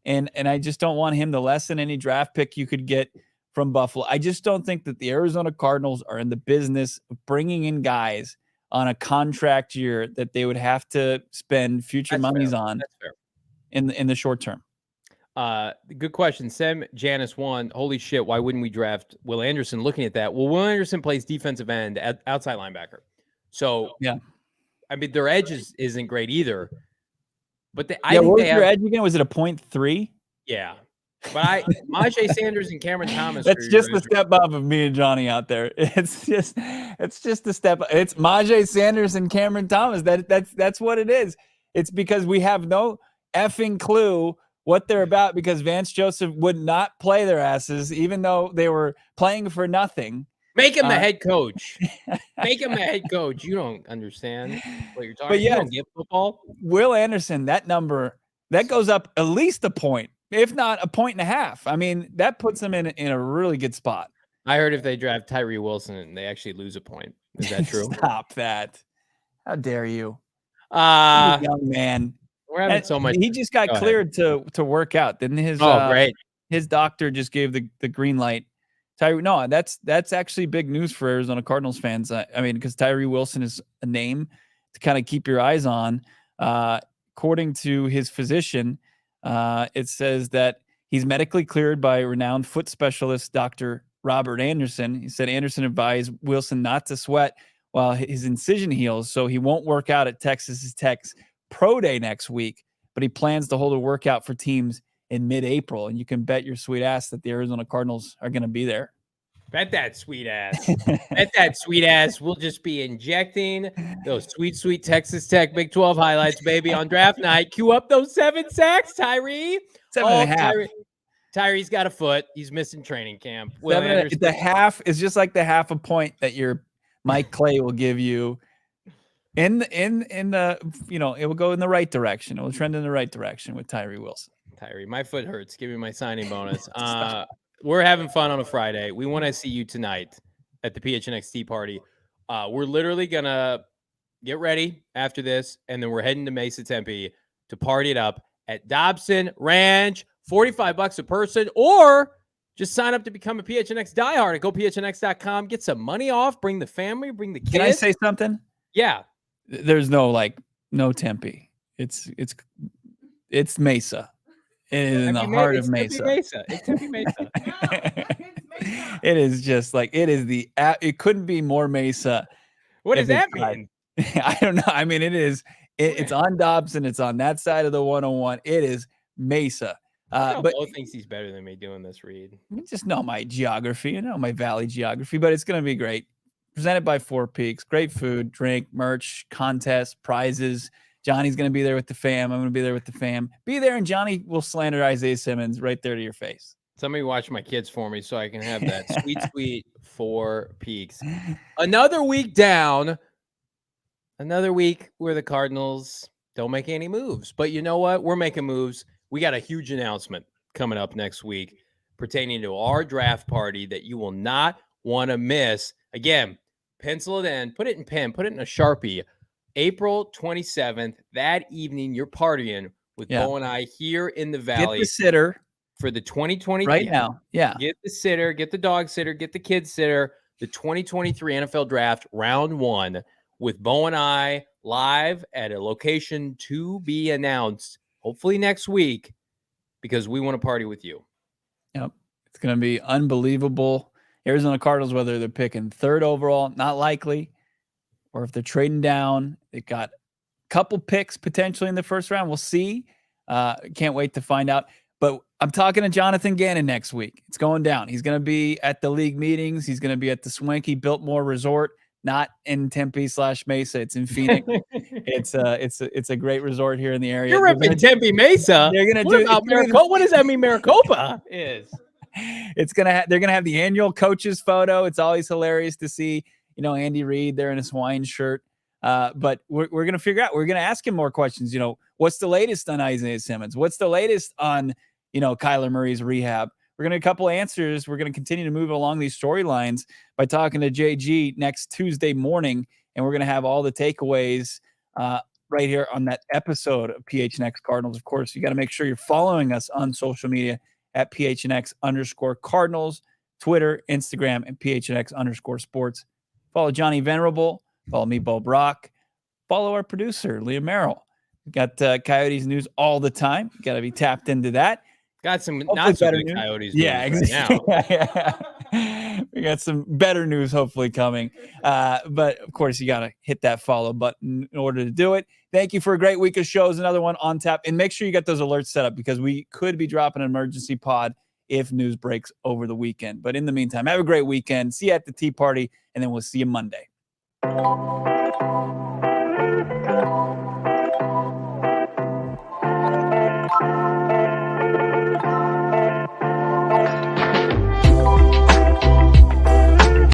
Speaker 2: and I just don't want him to lessen any draft pick you could get from Buffalo. I just don't think that the Arizona Cardinals are in the business of bringing in guys on a contract year that they would have to spend future monies on.
Speaker 1: That's fair.
Speaker 2: In the short term.
Speaker 1: Good question. Sam Janice 1. Holy shit, why wouldn't we draft Will Anderson? Looking at that, well, Will Anderson plays defensive end, outside linebacker. So,
Speaker 2: yeah,
Speaker 1: I mean, their edge isn't great either. But
Speaker 2: what was their edge again? Was it a 0.3?
Speaker 1: Yeah. But Majay Sanders and Cameron Thomas.
Speaker 2: That's just the step up of me and Johnny out there. It's just the step up. It's Majay Sanders and Cameron Thomas. That's what it is. It's because we have no effing clue what they're about, because Vance Joseph would not play their asses, even though they were playing for nothing.
Speaker 1: Make him the head coach. Make him the head coach. You don't understand what you're talking about. But yeah, you don't get football.
Speaker 2: Will Anderson, that number, that goes up at least a point, if not a 1.5. I mean, that puts them in a really good spot.
Speaker 1: I heard if they draft Tyree Wilson, they actually lose a point. Is that true?
Speaker 2: Stop that. How dare you?
Speaker 1: Young
Speaker 2: man.
Speaker 1: We're having so much.
Speaker 2: He just got cleared to work out. Didn't his
Speaker 1: great.
Speaker 2: His doctor just gave the green light. Tyree, no, that's actually big news for Arizona Cardinals fans. I mean, because Tyree Wilson is a name to kind of keep your eyes on. According to his physician, it says that he's medically cleared by renowned foot specialist Dr. Robert Anderson. He said Anderson advised Wilson not to sweat while his incision heals, so he won't work out at Texas Tech's Pro Day next week, but he plans to hold a workout for teams in mid-April, and you can bet your sweet ass that the Arizona Cardinals are going to be there.
Speaker 1: Bet that sweet ass. Bet that sweet ass. We'll just be injecting those sweet Texas Tech Big 12 highlights, baby, on draft night. Cue up those 7 sacks, Tyree.
Speaker 2: 7.5.
Speaker 1: Tyree's got a foot. He's missing training camp.
Speaker 2: The half is just like the half a point that your Mike Clay will give you. In the it will go in the right direction. It will trend in the right direction with Tyree Wilson.
Speaker 1: Tyree, my foot hurts. Give me my signing bonus. We're having fun on a Friday. We want to see you tonight at the PHNX Tea Party. We're literally gonna get ready after this, and then we're heading to Mesa Tempe to party it up at Dobson Ranch. $45 a person, or just sign up to become a PHNX diehard at gophnx.com. Get some money off. Bring the family. Bring the kids.
Speaker 2: Can I say something?
Speaker 1: Yeah.
Speaker 2: There's no Tempe. It's Mesa. It is in the heart of Mesa.
Speaker 1: It's Tempe Mesa.
Speaker 2: It is just like it couldn't be more Mesa.
Speaker 1: What does that mean?
Speaker 2: I don't know. I mean, it's on Dobson. It's on that side of the 101. It is Mesa.
Speaker 1: But Bo thinks he's better than me doing this read.
Speaker 2: I just know my geography. My valley geography, but it's going to be great. Presented by Four Peaks. Great food, drink, merch, contest, prizes. Johnny's going to be there with the fam. I'm going to be there with the fam. Be there, and Johnny will slander Isaiah Simmons right there to your face.
Speaker 1: Somebody watch my kids for me so I can have that sweet Four Peaks. Another week down. Another week where the Cardinals don't make any moves. But you know what? We're making moves. We got a huge announcement coming up next week pertaining to our draft party that you will not want to miss. Again, pencil it in, put it in pen, put it in a Sharpie. April 27th, that evening, you're partying with Bo and I here in the Valley.
Speaker 2: Get the sitter
Speaker 1: for the 2020
Speaker 2: right now. Yeah.
Speaker 1: Get the sitter, get the dog sitter, get the kid sitter. The 2023 NFL Draft Round 1 with Bo and I live at a location to be announced, hopefully next week, because we want to party with you.
Speaker 2: Yep. It's going to be unbelievable. Arizona Cardinals, whether they're picking 3rd overall, not likely, or if they're trading down, they've got a couple picks potentially in the first round. We'll see. Can't wait to find out. But I'm talking to Jonathan Gannon next week. It's going down. He's going to be at the league meetings. He's going to be at the Swanky Biltmore Resort, not in Tempe/Mesa. It's in Phoenix. It's a great resort here in the area.
Speaker 1: You're repping Tempe Mesa.
Speaker 2: They're going to
Speaker 1: do
Speaker 2: about
Speaker 1: Maricopa. What does that mean? Maricopa is.
Speaker 2: They're gonna have the annual coaches photo. It's always hilarious to see, Andy Reid there in his Hawaiian shirt. But we're gonna figure out. We're gonna ask him more questions. What's the latest on Isaiah Simmons? What's the latest on Kyler Murray's rehab? We're gonna get a couple answers. We're gonna continue to move along these storylines by talking to JG next Tuesday morning, and we're gonna have all the takeaways right here on that episode of PHNX Cardinals. Of course, you got to make sure you're following us on social media at PHNX_Cardinals, Twitter, Instagram, and PHNX_sports. Follow Johnny Venerable. Follow me, Bo Brack. Follow our producer, Leah Merrill. We got Coyotes news all the time. You got to be tapped into that.
Speaker 1: Got some
Speaker 2: hopefully
Speaker 1: not so good Coyotes news
Speaker 2: exactly.
Speaker 1: right
Speaker 2: now. We got some better news hopefully coming. But, of course, you got to hit that follow button in order to do it. Thank you for a great week of shows. Another one on tap. And make sure you get those alerts set up because we could be dropping an emergency pod if news breaks over the weekend. But in the meantime, have a great weekend. See you at the tea party, and then we'll see you Monday.